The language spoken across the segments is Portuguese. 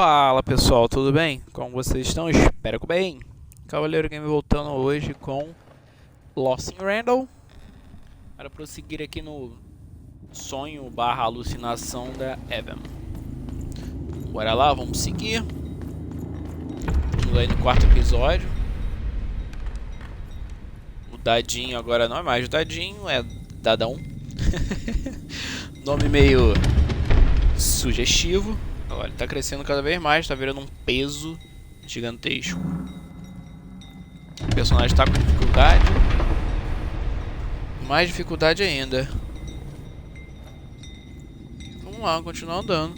Fala pessoal, tudo bem? Como vocês estão? Espero que bem. Cavaleiro Game voltando hoje com Lost in Randall para prosseguir aqui no sonho barra alucinação da Evan. Bora lá, vamos seguir. Estamos aí no quarto episódio. O dadinho agora não é mais dadinho, é dadão. Nome meio sugestivo. Olha, ele tá crescendo cada vez mais, tá virando um peso gigantesco. O personagem tá com dificuldade. Mais dificuldade ainda. Vamos lá, continuar andando.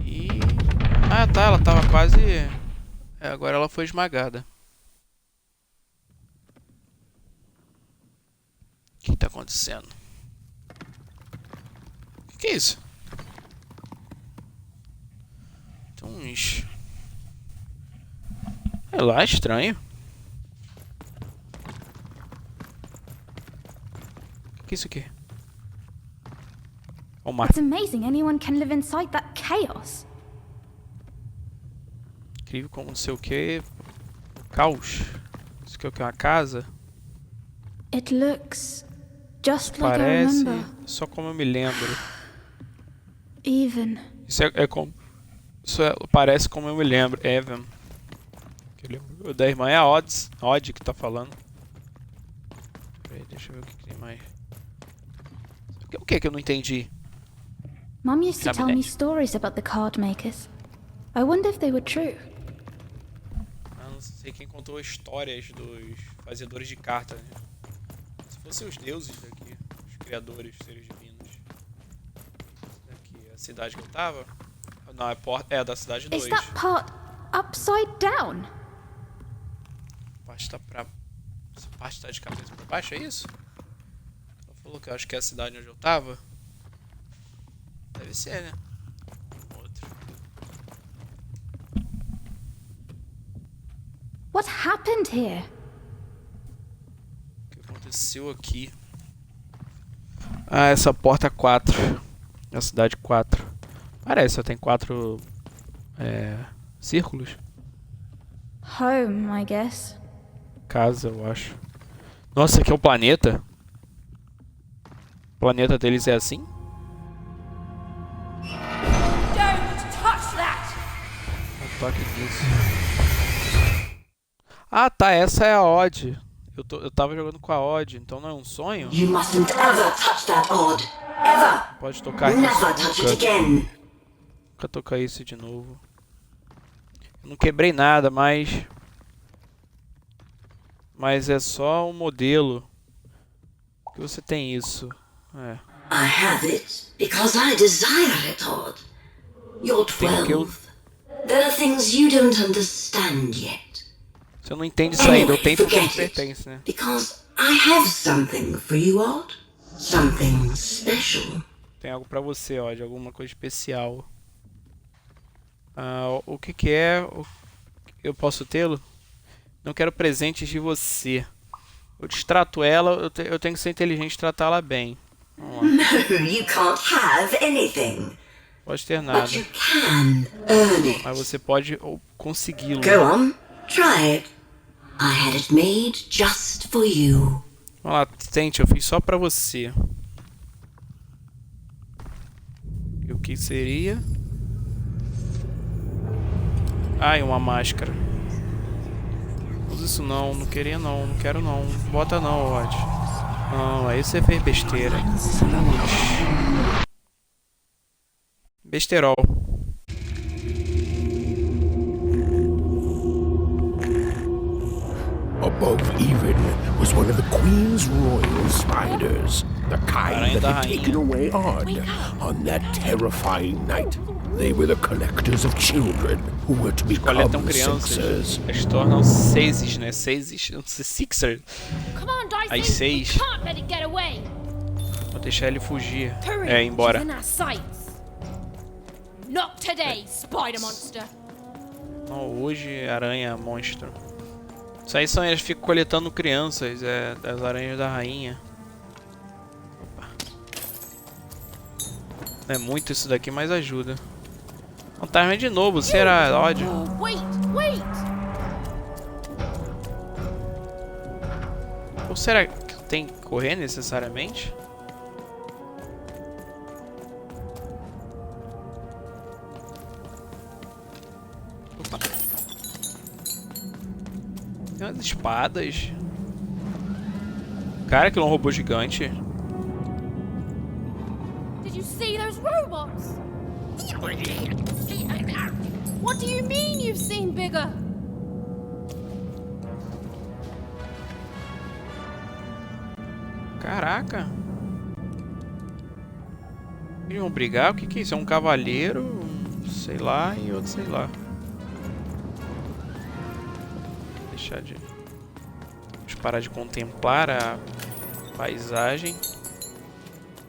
E... ah tá, ela tava quase... agora ela foi esmagada. O que tá acontecendo? Que é isso? Tem uns... é lá, estranho. Que é isso aqui? Oh, It's amazing anyone can live inside that chaos. Incrível como não sei o que. Caos. Isso aqui é o que? Uma casa? It looks just like I Parece remember. só como eu me lembro. Even. Isso é como... isso parece como eu me lembro. Evan. Que eu lembro. O da irmã é a Odd que tá falando. Peraí, deixa eu ver o que tem mais. O que eu não entendi? Mom used to tell me Gabinete. stories about the card makers. I wonder if they were true. Eu não sei quem contou histórias dos fazedores de cartas. Né? Se fossem os deuses daqui, os criadores, os seres divinos. Daqui, a cidade que eu tava. Não, é da cidade 2. Is that part upside down? A parte tá pra... essa parte tá de cabeça pra baixo, é isso? Ela falou que eu acho que é a cidade onde eu tava. Deve ser, né? Outro. What happened here? O que aconteceu aqui? Ah, essa porta 4. A cidade 4. Parece, só tem 4 círculos. Home, I guess. Casa, eu acho. Nossa, aqui é o planeta. O planeta deles é assim? Don't touch that! Não toque nisso. Ah, tá, essa é a Odd. Eu tava jogando com a Odd, então não é um sonho? You mustn't ever touch that odd. Ever. Pode tocar isso Never touch it nunca. again. Nunca tocar isso de novo. Eu não quebrei nada, mas é só um modelo. Que você tem isso. É. I have it because I desire it, Odd. You're Tem que eu... 12. There are things you don't understand yet. Você não entende isso ainda, eu Anyway, tenho porque não forget it. pertence, né? Because I have something for you, Odd. Something special. Tem algo pra você, ó, de alguma coisa especial. Ah, o que é? Eu posso tê-lo? Não quero presentes de você. Eu destrato ela, eu tenho que ser inteligente e tratá-la bem. Vamos lá. No, you can't have anything. Pode ter nada. But you can earn it. Mas você pode consegui-lo. Go on, try it. I had it made just for you. Vamos lá, tente, eu fiz só pra você. E o que seria? Ai, uma máscara. Não usa isso não, não queria não, não quero não. Bota não, Odd. Não, aí você fez besteira. Besterol. Above even was one of the Queen's royal spiders, the kind that had taken away Odd on that terrifying night. They were the collectors of children who were to become sixers. Eles tornam seises, né? Seises, não sei, sixers. Come on, Dicey! As 6. We can't let it get away! Vou deixar ele fugir. Hurry! É, embora. She's in our sights. Not today, spider monster! Não, hoje, aranha monstro. Isso aí são, eles ficam coletando crianças, das aranhas da rainha. Opa. Não é muito isso daqui, mas ajuda. Fantasma de novo, será? Ódio. Oh, wait, wait! Ou será que tem que correr necessariamente? Opa. Tem umas espadas. Cara, aquilo é um robô gigante. Did you see those robots? What do you mean you've seen bigger? Caraca. Eles vão brigar? O que que é isso? É um cavaleiro, sei lá, e outro sei lá. Deixar de... Vamos parar de contemplar a paisagem.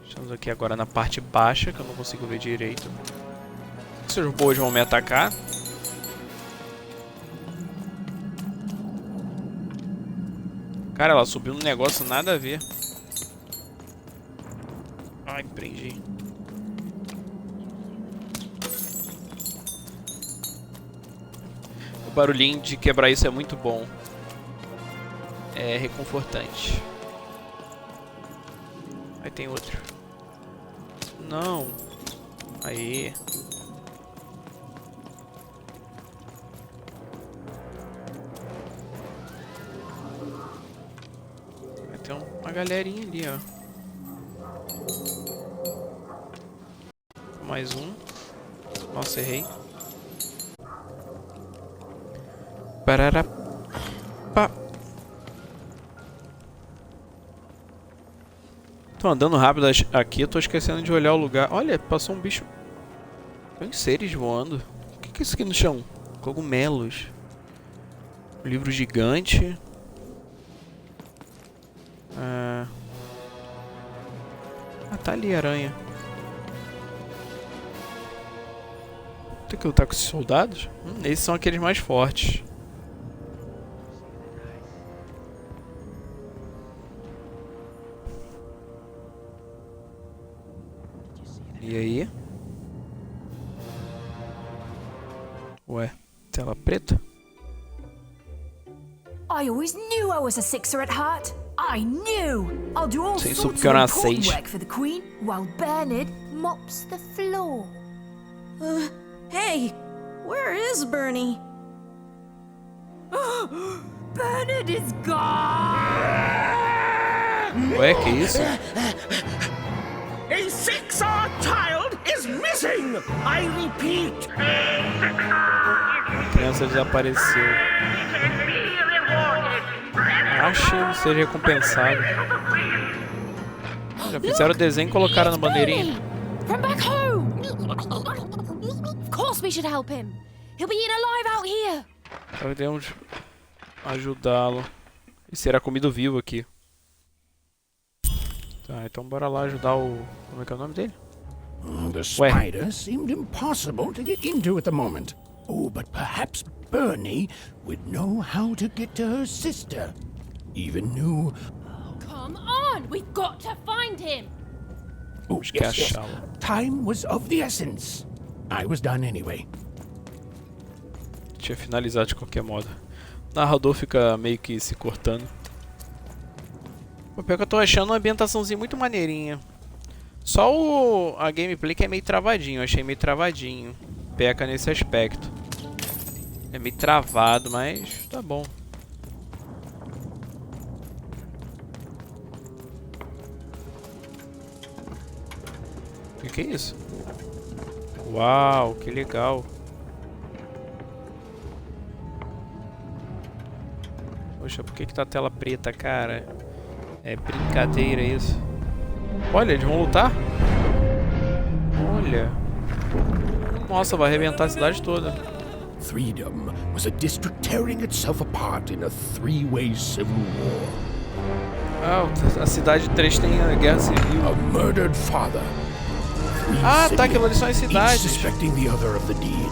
Estamos aqui agora na parte baixa, que eu não consigo ver direito. Se os robôs vão me atacar. Cara, ela subiu num negócio nada a ver. Ai, prendi. O barulhinho de quebrar isso é muito bom. É reconfortante. Aí tem outro. Não. Aí. Vai ter uma galerinha ali, ó. Mais um. Nossa, errei. Pararapá. Tô andando rápido aqui, eu tô esquecendo de olhar o lugar. Olha, passou um bicho. Tem seres voando. O que é isso aqui no chão? Cogumelos. Livro gigante. Ah, tá ali a aranha. Tem que lutar com esses soldados? Esses são aqueles mais fortes. E aí? Ué, tela preta? I always knew I was a sixer at heart. I knew. I'll do all Sem sorts super of important 6. work for the Queen while Bernard mops the floor. Hey, where is Bernie? Bernard is gone! Ué, que isso? A six-hour child is missing! I repeat! A criança desapareceu. Acho ser recompensado. Já fizeram o desenho e colocaram na bandeirinha. From back home! Of course we should help him. He'll be eaten alive out here. Podemos ajudá-lo. E será comido vivo aqui. Tá, então bora lá ajudar o... Como é que é o nome dele? The spider seemed impossible to get into at the moment. Oh, but perhaps Bernie would know how to get to her sister. Even knew... Come on, we've got to find him. Oh, que yes. achá-lo. Time was of the essence. I was done anyway. Tinha finalizado de qualquer modo. O narrador fica meio que se cortando. O pior que eu tô achando uma ambientaçãozinha muito maneirinha. Só a gameplay que é meio travadinho. Eu achei meio travadinho. Peca nesse aspecto. É meio travado, mas tá bom. O que é isso? Uau, que legal. Poxa, por que tá a tela preta, cara? É brincadeira isso. Olha, eles vão lutar? Olha. Nossa, vai arrebentar a cidade toda. Threedom was a district tearing itself apart in a three-way civil war. Ah, a cidade 3 tem a guerra civil. A murdered father. Ah, tá, aquilo ali são as Each cidades. suspecting the other of the deed.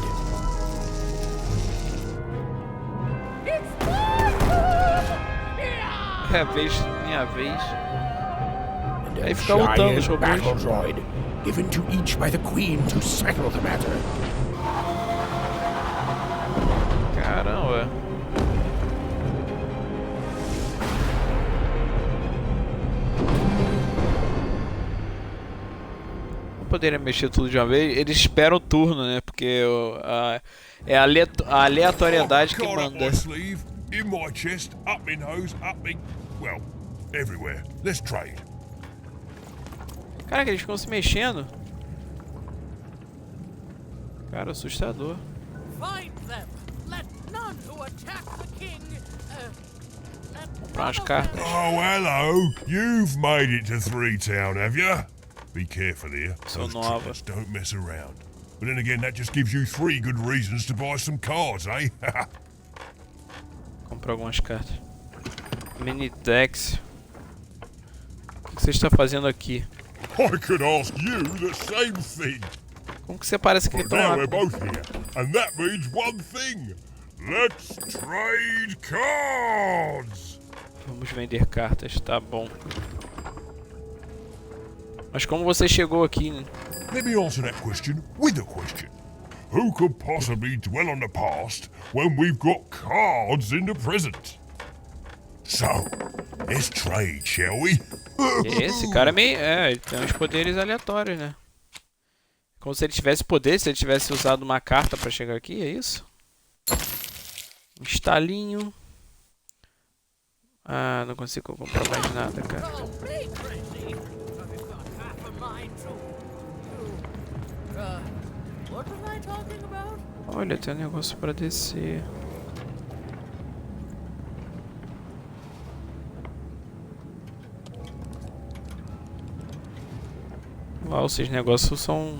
É a vez, minha vez. And Aí fica lutando, giant os battle robôs. droid, given to each by the Queen to settle the matter. Caramba. Não poderia mexer tudo de uma vez. Eles esperam o turno, né? Porque é a aleatoriedade que manda. In my chest, up my nose, up me... well, everywhere. Let's trade. Caraca, eles ficam se mexendo. Cara, assustador. Find them. Let none who attack the king. Comprar umas cartas. Oh, hello. You've made it to Threetown, have you? Be careful here. Sou Those nova. traitors don't mess around. But then again, that just gives you 3 good reasons to buy some cards, eh? Comprar algumas cartas. Mini-Dex. O que você está fazendo aqui? I could ask you the same thing. Como que você parece que But tão now we're rápido? both here, and that means one thing. Let's trade cards. Vamos vender cartas, tá bom. Mas como você chegou aqui, né? Let me answer that question with a question. Who could possibly dwell on the past when we've got cards in the present? So, let's trade, shall we? Esse cara é meio... ele tem uns poderes aleatórios, né? Como se ele tivesse poder, se ele tivesse usado uma carta pra chegar aqui, é isso? Um estalinho. Ah, não consigo comprar mais nada, cara. What was I talking about? Olha, tem um negócio pra descer. Uau, esses negócios são...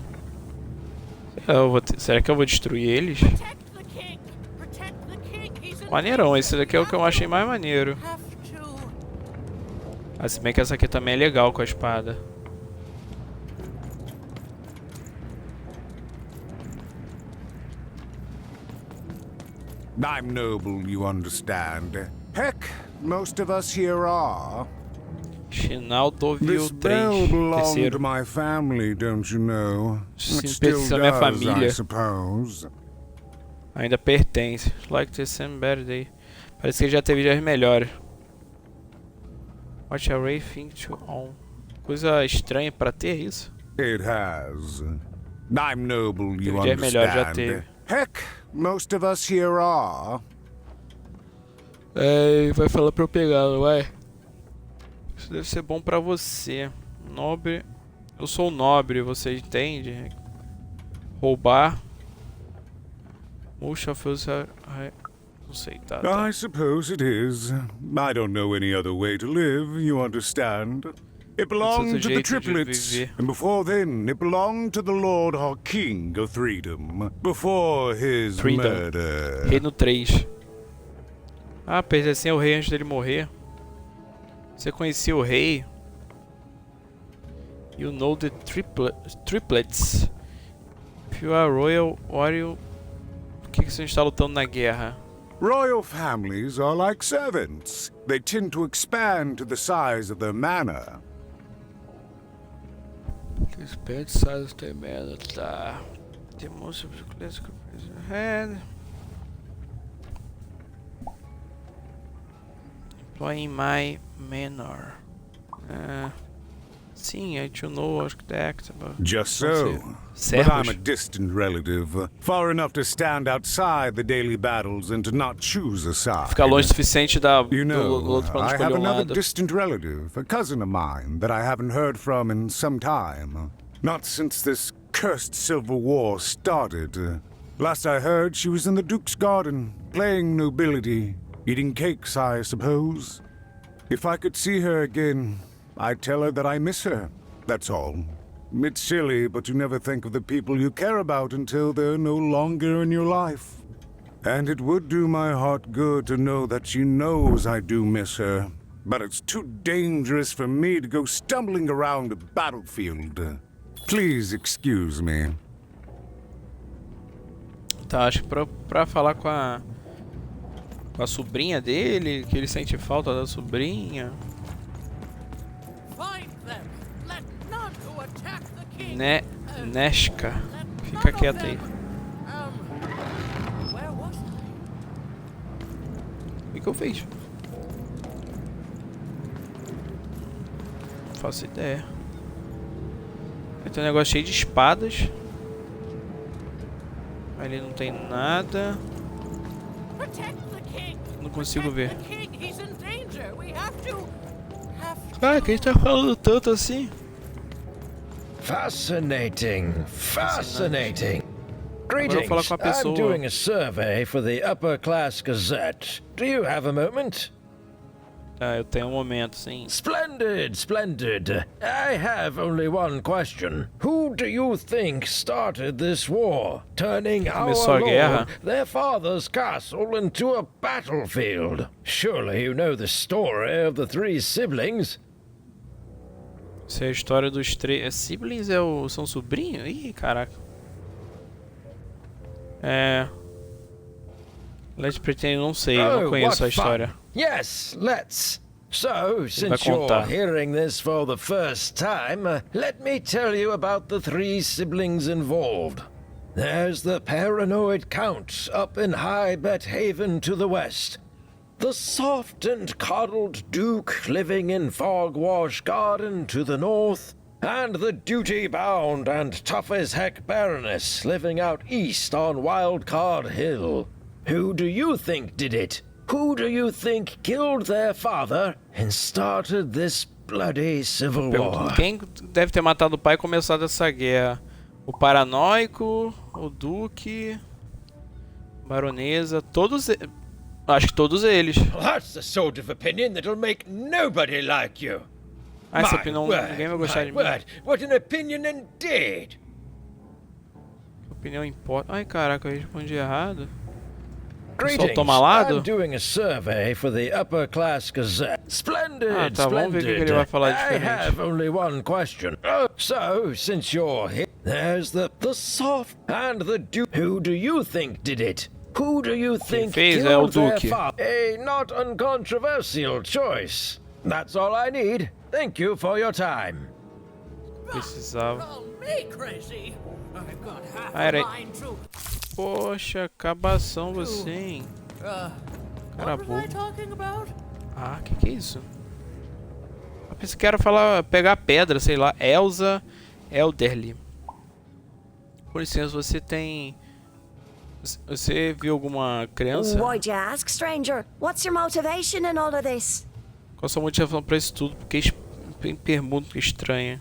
Será que eu vou destruir eles? Protect the king. Protect the king. He's in Maneirão, esse daqui é o que eu achei mais maneiro. have to. Ah, se bem que essa aqui também é legal com a espada. I'm noble, you understand. Heck, most of us here are. Final do This Vil bell 3. belonged to Terceiro. my family, don't you know? Sim, It still pertence à minha does, I família. suppose. Ainda pertence. Like the same better day. Parece que já teve dias melhores. What a Ray think to own. Coisa estranha pra ter isso. It has. I'm noble, you Teve dias melhores, já understand. teve. Heck, most of us here are. Vai falar pra eu pegar, não vai? Isso deve ser bom pra você. Nobre. Eu sou nobre, você entende? Roubar. Most of us are... Não sei, tá. I suppose it is. I don't know any other way to live, you understand. It belonged to the jeito de triplets, viver. and before then, it belonged to the Lord or King of Threedom, before his Threedom. murder. Reino 3. Ah, pertencia ao rei antes dele morrer. Você conhecia o rei? You know the triplets. If you are royal, or you... Por que você está lutando na guerra? Royal families are like servants. They tend to expand to the size of their manor. Expand size of the manor, tá. The most head. Employing my manor. Sim, I do know architect about. Just so. But I'm a distant relative, far enough to stand outside the daily battles and to not choose a side. Ficar longe o suficiente You do know, outro pra não I have escolher another lado. distant relative, a cousin of mine, that I haven't heard from in some time. Not since this cursed Civil War started. Last I heard, she was in the Duke's garden, playing nobility, eating cakes, I suppose. If I could see her again, I'd tell her that I miss her, that's all. It's silly, but you never think of the people you care about until they're no longer in your life. And it would do my heart good to know that she knows I do miss her. But it's too dangerous for me to go stumbling around a battlefield. Please excuse me. Tá, acho que pra falar com a sobrinha dele, que ele sente falta da sobrinha. Find them. Neshka. Fica quieto aí. Where was I? O que eu fiz? Não faço ideia. Tem um negócio cheio de espadas. Ali não tem nada. Não consigo ver. Ah, quem tá falando tanto assim? Fascinating, fascinating. Agora eu vou falar Greetings. com a I'm pessoa. doing a survey for the Upper Class Gazette. Do you have a moment? Ah, eu tenho um momento, sim. Splendid, splendid. I have only one question. Who do you think started this war, turning our Começou a guerra. lord, their father's castle, into a battlefield? Surely you know the story of the three siblings. Essa é a história dos três. Siblings são sobrinhos? Ih, caraca. Let's pretend, não sei, eu não conheço a história. Yes, let's. So, since contar. you're hearing this for the first time, let me tell you about the three siblings involved. There's the paranoid Count up in High Bet Haven to the west. The soft and coddled Duke living in Fogwash Garden to the north. And the duty-bound and tough-as-heck Baroness living out east on Wildcard Hill. Who do you think did it? Who do you think killed their father and started this bloody civil war? Quem deve ter matado o pai e começado essa guerra? O paranoico, o duque, baronesa, todos. Acho que todos eles. That's the sort of opinion that'll make nobody like you. Ah, essa opinião ninguém vai gostar de mim. What an opinion indeed. Opinião importa. Ai, caraca, eu respondi errado. Greetings. Tô malado? I'm doing a survey for the Upper Class Gazette. Splendid, Ah, tá, vamos ver o que ele vai falar I diferente. have only one question. So, since you're here, there's the soft and the Duke. Who do you think did it? Who do you think fez é o killed their Duque. father? A not uncontroversial choice. That's all I need. Thank you for your time. Precisava. Call me crazy. I've got half Ah, a era... mind to. Poxa, acabação você, hein? Cara What was I burro. talking about? Ah, que é isso? Eu pensei que era falar, pegar pedra, sei lá. Elsa Elderly. Com licença, você tem... Você viu alguma criança? Why'd you ask, stranger? What's your motivation in all of this? Qual a sua motivação pra isso tudo? Porque pergunta estranha.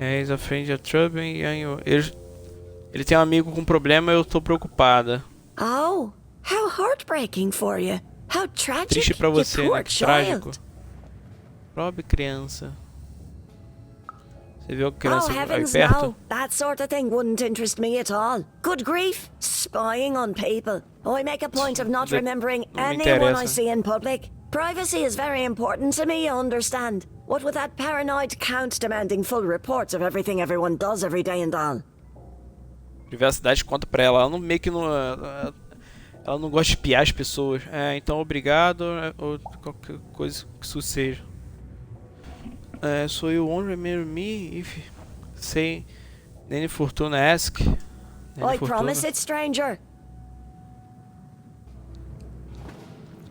He's a friend of trouble. Ele tem um amigo com problema e eu tô preocupada. Oh, how heartbreaking for you. How tragic, Triste pra you você, poor né? Trágico. child. Pobre criança. Você viu a Oh, criança aí heavens perto? no. That sort of thing wouldn't interest me at all. Good grief. Spying on people. I make a point of not remembering não me anyone I interessa. see in public. Privacy is very important to me, you understand. What with that paranoid Count demanding full reports of everything everyone does every day and all. Privacidade conta pra ela. Ela não meio que não... Ela não gosta de espiar as pessoas. Então obrigado. Ou qualquer coisa que isso seja. So you won't remember me if say Nene Fortuna ask. I promise it, stranger.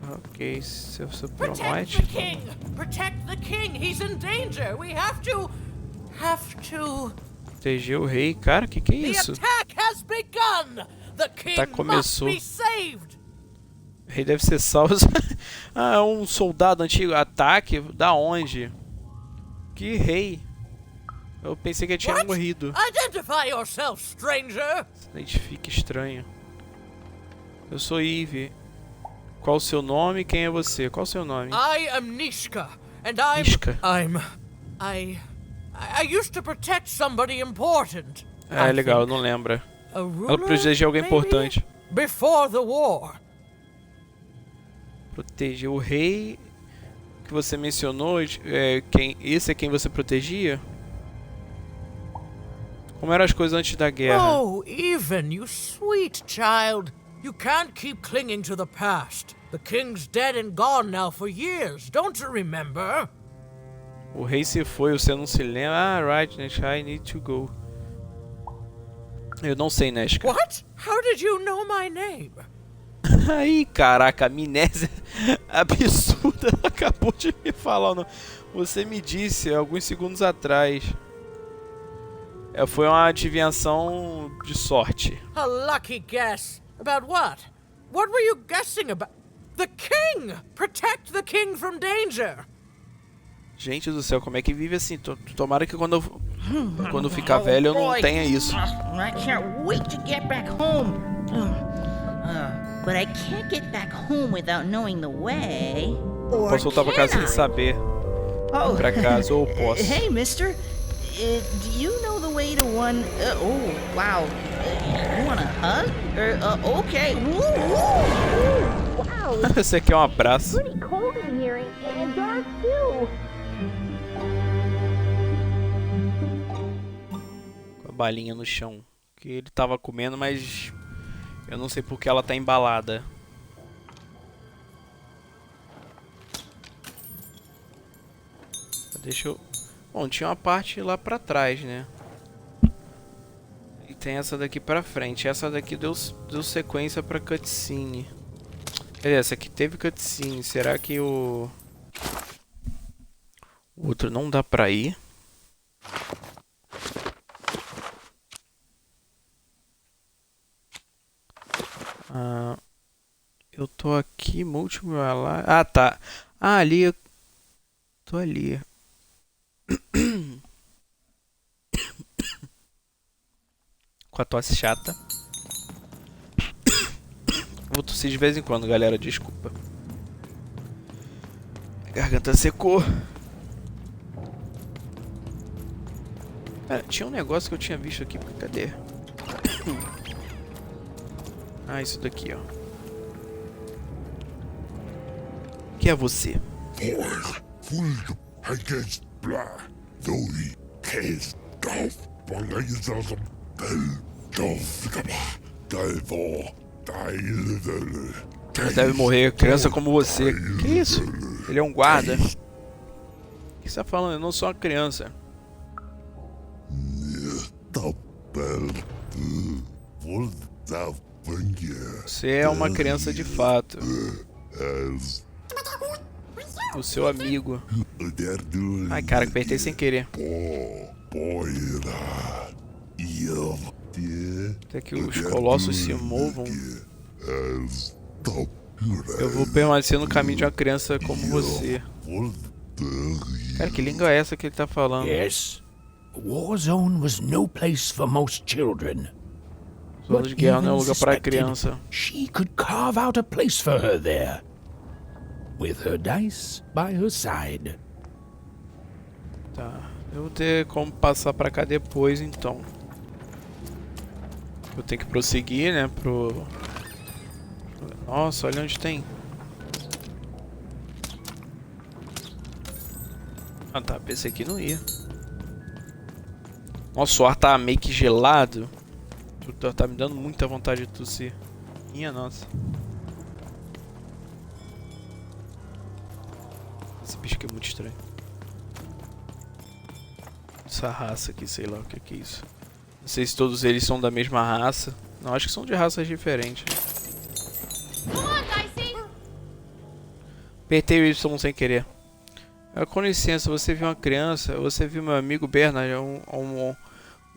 Ok, se você Protect promete. the king! Protect the king! He's in danger! We have to. Proteger o rei. Cara, que é The isso? attack has begun! The king Tá, must começou. be saved! O rei deve ser salvo. Ah, um soldado antigo. Ataque? Da onde? Que rei? Eu pensei que ele tinha What? morrido. Identify yourself, stranger! Se identifica estranho. Eu sou Eve. Qual o seu nome? Quem é você? Qual o seu nome? I am Nishka, and Nishka. I used to protect somebody important. É I legal, think. não lembra. A Ela ruler, protegeu alguém maybe? importante. Before the war. Proteger o rei que você mencionou. Esse é quem você protegia? Como eram as coisas antes da guerra? Oh, Even, you sweet child. You can't keep clinging to the past. The king's dead and gone now for years. Don't you remember? O rei se foi, você não se lembra? Ah, right, Neshka, I need to go. Eu não sei, Neshka. What? How did you know my name? Aí, caraca, amnésia absurda. Acabou de me falar o nome. Você me disse alguns segundos atrás. Foi uma adivinhação de sorte. A lucky guess. About what? What were you guessing about? The king! Protect the king from danger! Gente do céu, como é que vive assim? Tomara que quando ficar velho eu não tenha isso. I can't wait to get back home. But I can't get back home without knowing the way. Posso voltar pra casa sem saber. Pra casa, ou posso. Hey, mister. Do you know the way to one... oh, wow. You want a hug? Okay. Wow. Você quer um abraço? Pretty cold in here and dark too. Com a balinha no chão. Que ele tava comendo, mas eu não sei porque ela tá embalada. Deixa eu... Bom, tinha uma parte lá pra trás, né? E tem essa daqui pra frente. Essa daqui deu sequência pra cutscene. Essa aqui teve cutscene. Será que o outro não dá pra ir? Eu tô aqui, múltiplo lá. Ah, tá. Ah, ali. Eu tô ali. Com a tosse chata. Vou tossir de vez em quando, galera, desculpa. A garganta secou. Cara, tinha um negócio que eu tinha visto aqui. Cadê? Ah, isso daqui, ó. Que é você? Você deve morrer, criança como você. Que isso? Ele é um guarda. O que você tá falando? Eu não sou uma criança. Você é uma criança de fato. O seu amigo. Ai, cara, apertei sem querer. Até que os colossos se movam. Eu vou permanecer no caminho de uma criança como você. Cara, que língua é essa que ele tá falando? Yes. A war zone was no place for most children. Zona de guerra não é um lugar para criança. She could carve out a place for her there. With her dice by her side. Tá. Eu vou ter como passar pra cá depois, então. Eu tenho que prosseguir, né, Nossa, olha onde tem. Ah, tá. Pensei que não ia. Nossa, o ar tá meio que gelado. Tá me dando muita vontade de tossir. Minha nossa. Esse bicho aqui é muito estranho. Essa raça aqui, sei lá o que é isso. Não sei se todos eles são da mesma raça. Não, acho que são de raças diferentes. Apertei o Y sem querer. Com licença, você viu uma criança? Você viu meu amigo Bernard? Um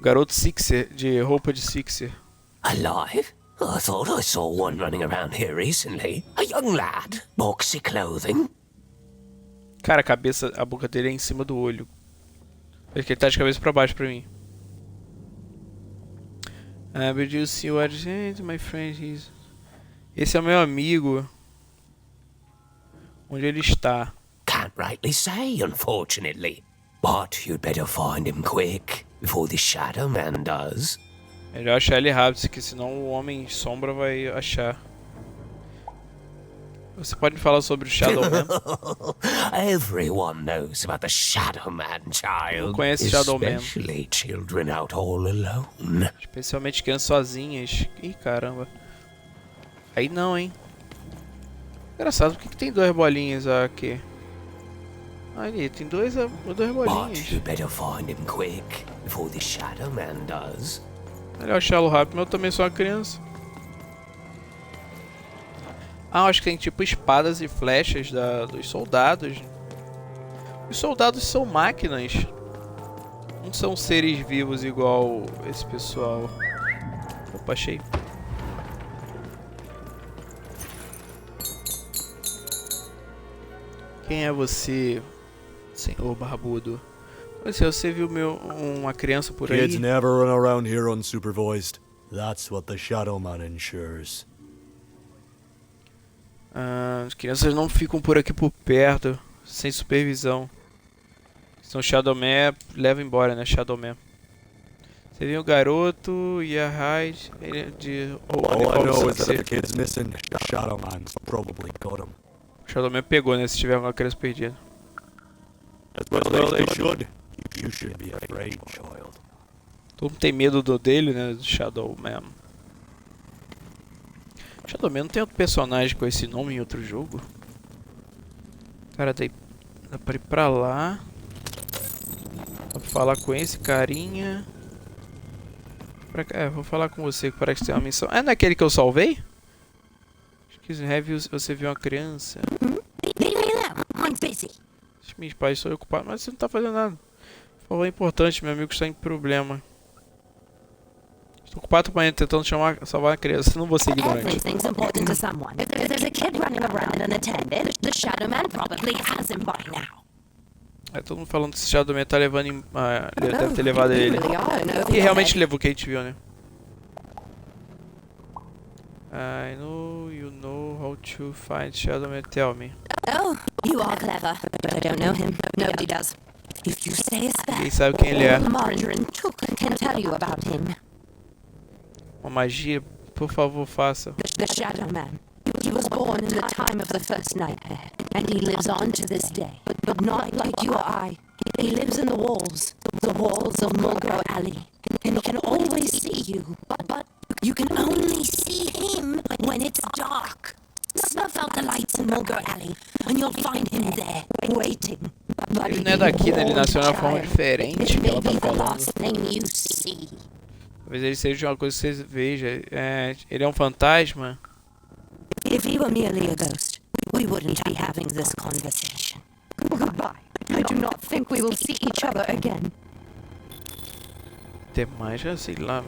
garoto Sixer, de roupa de Sixer. Alive? I thought I saw one running around here recently. A young lad, boxy clothing. Cara, a boca dele é em cima do olho. Acho que ele tá de cabeça pra baixo pra mim. But you see what my friend is. Esse é o meu amigo. Onde ele está? Can't rightly say, unfortunately. But you'd better find him quick, before the Shadowman does. Melhor achar ele rápido, que senão o Homem Sombra vai achar. Você pode me falar sobre o Shadowman? Everyone knows about the Shadowman, child. Conhece Shadowman. Especially children out all alone. Especialmente crianças sozinhas. Ih, caramba. Aí não, hein. Engraçado, por que tem duas bolinhas aqui? Ali, tem dois bolinhos. But you better find him quick before the Shadowman does. Melhor achá-lo rápido, mas eu também sou uma criança. Ah, acho que tem tipo espadas e flechas dos soldados. Os soldados são máquinas. Não são seres vivos igual esse pessoal. Opa, achei. Quem é você, senhor barbudo? Você viu uma criança por aí? Kids never run around here unsupervised. That's what the Shadowman ensures. As crianças não ficam por aqui por perto, sem supervisão. São Shadowman, leva embora, né? Shadowman. Você viu o garoto e a Raid, ele é de... All I know is that if the kid's missing, Shadowman probably got him. O Shadowman pegou, né? Se tiver alguma criança perdida. Well, they should. You should be afraid, child. Todo mundo tem medo dele, né? Do Shadowman. Shadowman não tem outro personagem com esse nome em outro jogo? Cara, dá pra ir pra lá. Dá pra falar com esse carinha. Pra cá, vou falar com você que parece que tem uma missão. É naquele que eu salvei? Você viu uma criança? Meus pais estão ocupados, mas você não tá fazendo nada. Falou, é importante, meu amigo está em problema. Estou ocupado tentando salvar a criança, não vou ser ignorante. Everything's important to someone. If there's a kid running around unattended, the Shadowman probably has him by now. É todo mundo falando que esse Shadowman tá levando deve ter levado ele. E realmente levou, que a gente viu, né? I know you know how to find Shadowman, tell me. Oh, you are clever, but I don't know him. Nobody does. If you say a spell, Quem sabe quem ele é? Margarine can tell you about him. Uma magia, por favor, faça. The Shadowman. He was born in the time of the first nightmare, and he lives on to this day. But not like you or I. He lives in the walls of Mulgrew Alley, and he can always see you. But you can only see him when it's dark. Snuff out the lights in Mulgrew Alley, and you'll find him there, waiting. Ele não é daqui, né? Ele nasceu de uma forma diferente que ela tá falando. Talvez ele seja uma coisa que você veja. Ele é um fantasma. If he were merely a ghost, we wouldn't be having this conversation. Goodbye. I do not think we will see each other again. Até mais, já sei lá.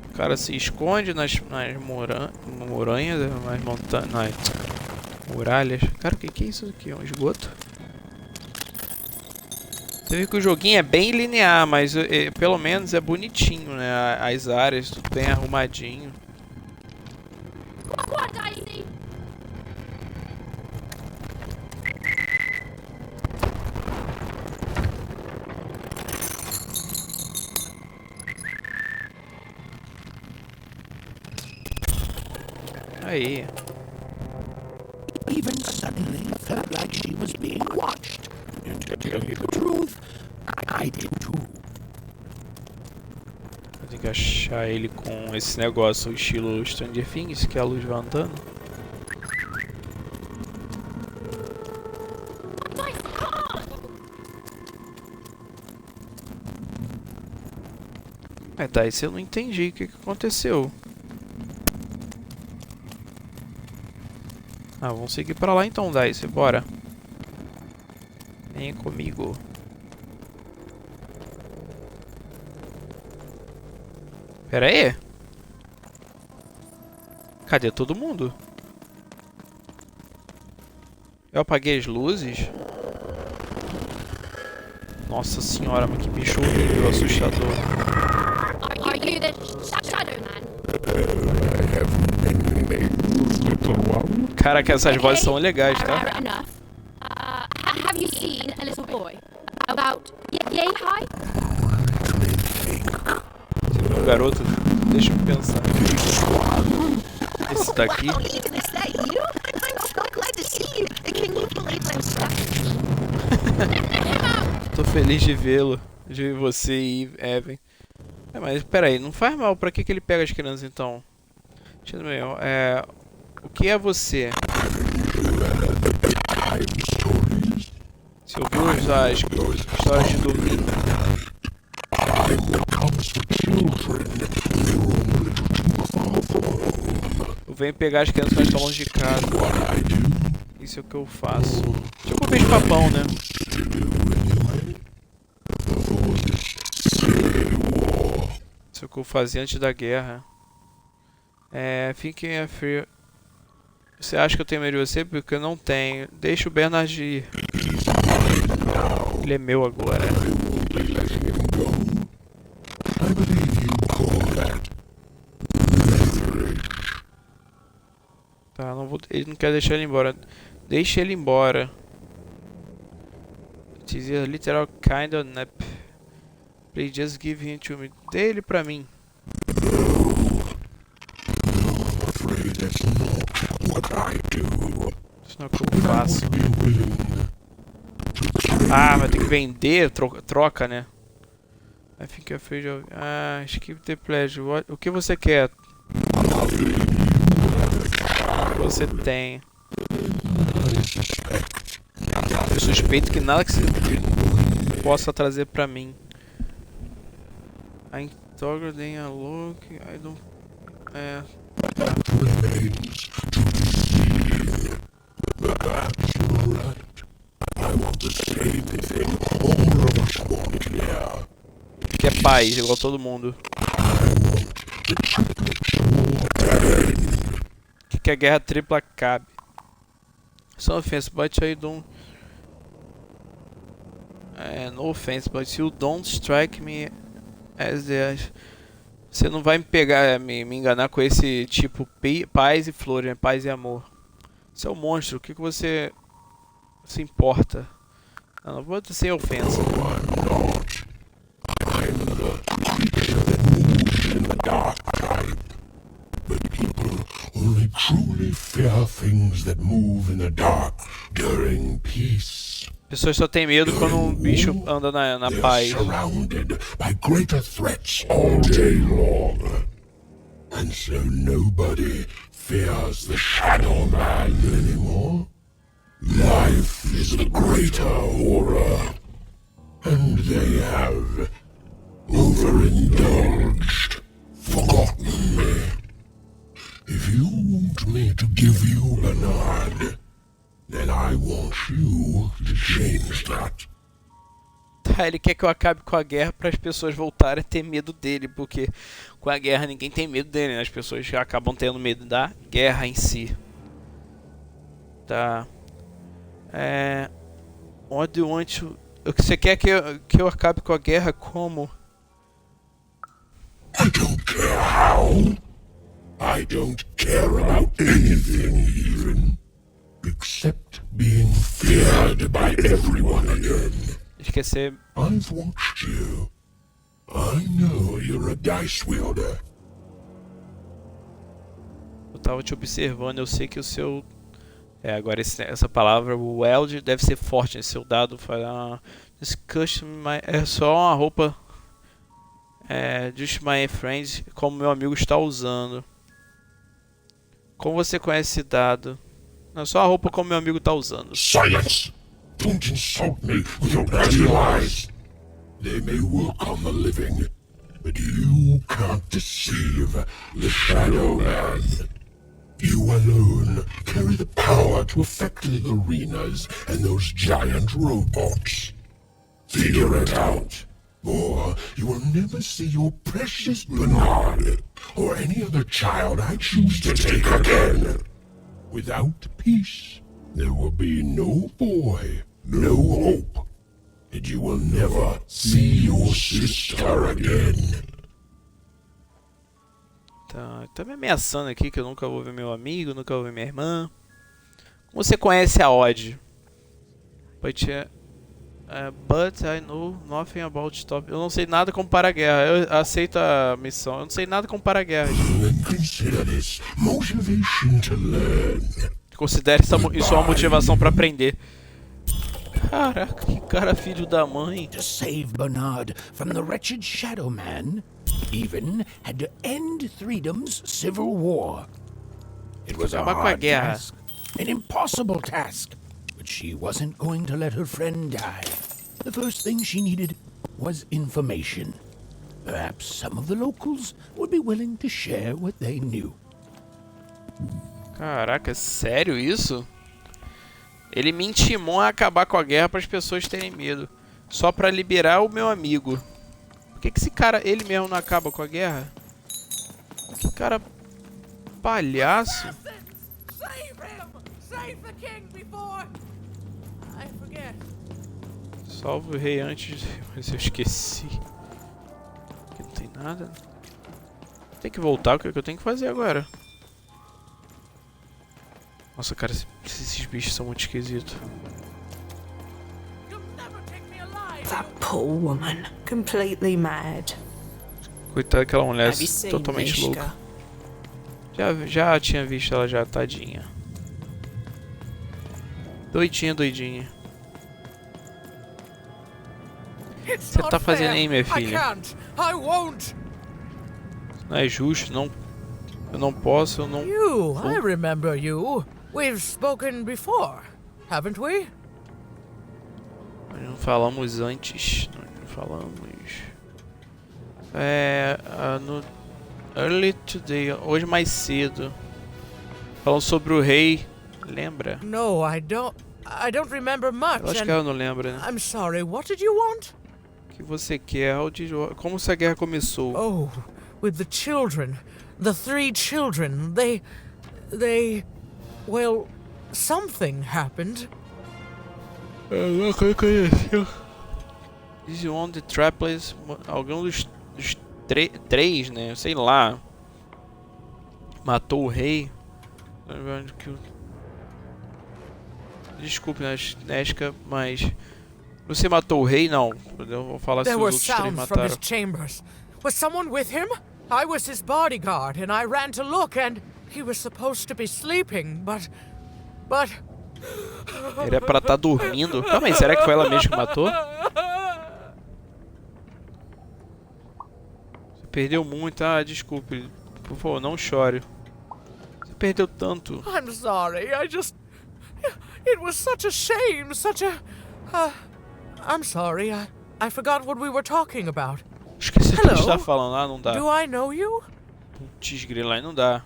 O cara se esconde nas muralhas, nas montanhas, nas muralhas. Cara, o que é isso aqui? É um esgoto? Você vê que o joguinho é bem linear, mas pelo menos é bonitinho, né? As áreas, tudo bem arrumadinho. Aí. Even suddenly felt like she was being watched. And to tell you the truth, I did too. Eu tenho que achar ele com esse negócio, o estilo Stranger Things, que a luz vai andando. Tá, isso eu não entendi o que aconteceu. Ah, vamos seguir pra lá então, Dice, bora. Vem comigo. Pera aí. Cadê todo mundo? Eu apaguei as luzes. Nossa senhora, mas que bicho horrível, assustador. Are you the Shadowman? Caraca, essas vozes são legais, tá? Have you seen a little boy? About yay high? Você viu um garoto? Deixa eu pensar. Esse daqui. Tô feliz de vê-lo. De ver você e Evan. Mas pera aí, não faz mal. Pra que ele pega as crianças então? Deixa eu ver. O que é você? Se eu vou usar as histórias de dormir. Eu venho pegar as crianças que estão longe de casa. Isso é o que eu faço. Tipo o bicho papão, né? Isso é o que eu fazia antes da guerra. Thinking of free. Você acha que eu tenho medo de você? Porque eu não tenho. Deixa o Bernard ir. Ele é meu agora. Tá, não vou. Ele não quer deixar ele embora. Deixa ele embora. It is a literal kind of nap. Please just give him to me. Dê ele pra mim. Isso não é o que eu faço. Ah, vai ter que vender, troca, né? I think I'm afraid of... skip the pleasure. O que você quer? O que você tem? Eu suspeito que nada que você possa trazer pra mim. I toggle then a look. I don't... Que é paz, igual todo mundo. Que a guerra tripla acabe. Some offense, but I don't... no offense, but you don't strike me as the... Você não vai me pegar, me enganar com esse tipo paz e flores, né? Paz e amor. Você é um monstro, o que você se importa? Não vou sem ofensa. Only truly fear things that move in the dark during peace. Pessoas só têm medo quando um bicho anda na paz. Surrounded by greater threats all day long. And so nobody fears the Shadowman anymore. Life is the greater horror. And they have overindulged, forgotten me. If you want me to give you a nod, then I want you to change that. Tá, ele quer que eu acabe com a guerra para as pessoas voltarem a ter medo dele, porque com a guerra ninguém tem medo dele, né? As pessoas já acabam tendo medo da guerra em si. Tá. Onde eu antes... Você quer que eu acabe com a guerra como? I don't care how. I don't care about anything even. Except being feared by everyone again. Esquecer. I've watched you. I know you're a dice wielder. Eu tava te observando, eu sei que o seu... agora essa palavra, o weld, deve ser forte, né? Seu dado fala... é só uma roupa... just my friend, como meu amigo está usando. Como você conhece esse dado? Não, só a roupa como meu amigo está usando. Silence! Don't insult me with your dirty lies. They may work on the living, but you can't deceive the Shadowman. You alone carry the power to affect the arenas and those giant robots. Figure it out, or you will never see your precious Bernard or any other child I choose to take again. Without peace, there will be no boy, no hope, and you will never see your sister again. Tá me ameaçando aqui que eu nunca vou ver meu amigo, nunca vou ver minha irmã. Como você conhece a Odd? But I know nothing about stop. Eu não sei nada como parar a guerra. Eu aceito a missão. Eu não sei nada como parar a guerra. Considere isso uma motivação para aprender. Caraca, que cara filho da mãe. To save Bernard from the wretched Shadowman, even had to end Threedom's civil war. It was a hard task, an impossible task. but she wasn't going to let her friend die. The first thing she needed was information. Perhaps some of the locals would be willing to share what they knew. Caraca, sério isso? Ele me intimou a acabar com a guerra para as pessoas terem medo. Só para liberar o meu amigo. Por que esse cara, ele mesmo não acaba com a guerra? Que cara palhaço. Salve o rei antes, mas eu esqueci. Aqui não tem nada. Tem que voltar, o que eu tenho que fazer agora? Nossa, cara, esses bichos são muito esquisitos. That poor woman, completely mad. Coitada daquela mulher, totalmente louca. Já tinha visto ela já, tadinha. Doidinha, doidinha. O que você tá fazendo aí, minha filha? Não é justo, não. Eu não posso, eu não... I remember you. We've spoken before, haven't we? Nós não falamos antes. Nós não falamos. No early today, hoje mais cedo. Falando sobre o rei, lembra? No, I don't remember much. Eu acho que ela não lembra, né? I'm sorry. What did you want? O que você quer? Como essa guerra começou? Oh, with the children, the 3 children. Well, something happened. Eu não conheci. This one the trapless, algum dos 3, né? Sei lá. Matou o rei. Desculpe, Nesca, mas você matou o rei? Não. Eu vou falar se os outros 3 mataram. From his chambers. Was someone with him? I was his bodyguard, and I ran to look, and he was supposed to be sleeping, but... Ele é pra estar dormindo. Calma aí, será que foi ela mesma que matou? Você perdeu muito. Ah, desculpe. Por favor, não chore. Você perdeu tanto. I'm sorry. It was such a shame, such a... I'm sorry. I forgot what we were talking about. Esqueci o que a gente tá falando. Ah, não dá. Do I know you? Putz, grila, aí não dá.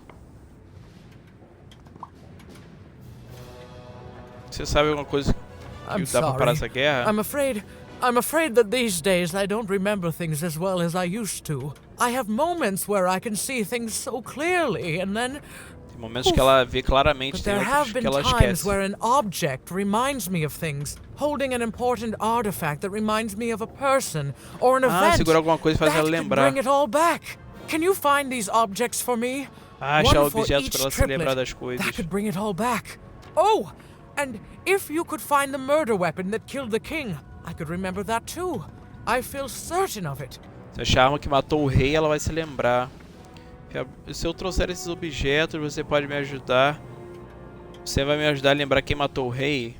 Você sabe alguma coisa que dá pra parar essa guerra? I'm afraid that these days I don't remember things as well as I used to. I have moments where I can see things so clearly, and then... Tem momentos que ela vê claramente, tem outros que ela esquece. There have been times where an object reminds me of things, holding an important artifact that reminds me of a person or an event segura alguma coisa e faz ela lembrar. Bring it all back. Can you find these objects for me? Achar objetos para ela se lembrar das coisas. That could bring it all back. Oh, and if you could find the murder weapon that killed the king, I could remember that too. I feel certain of it. Se achar a arma que matou o rei, ela vai se lembrar. Se eu trouxer esses objetos, você pode me ajudar. Você vai me ajudar a lembrar quem matou o rei?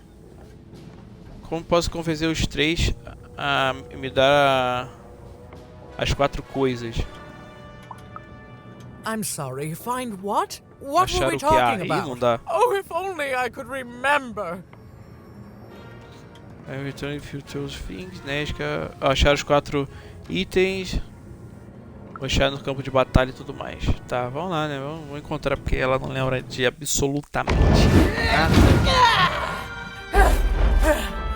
Como posso convencer os 3 a me dar as 4 coisas? I'm sorry, find what? What were we Achar o que há talking aí about? não dá. Oh, if only I could remember. I return if you chose things, Nesca. Achar os 4 itens. Achar no campo de batalha e tudo mais. Tá, vamos lá, né? Vamos encontrar porque ela não lembra de absolutamente nada.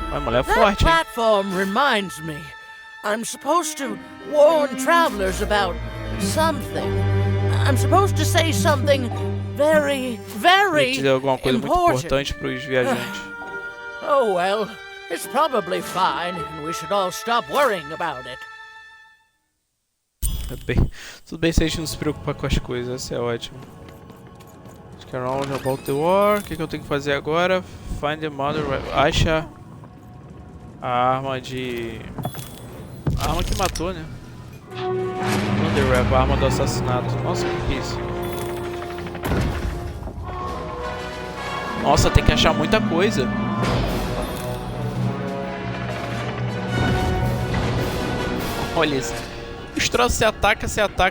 Uma mulher forte, hein? That platform reminds me. I'm supposed to warn travelers about something. I'm supposed to say something very, very dizer alguma coisa muito importante para os viajantes. Oh well, it's probably fine, and we should all stop worrying about it. Tudo bem se a gente não se preocupar com as coisas, isso é ótimo. Around about the war. O que eu tenho que fazer agora? Find the mother. Acha a arma de... A arma que matou, né? A arma do assassinato. Nossa, o que é isso? Nossa, tem que achar muita coisa. Olha isso. Os troços se atacam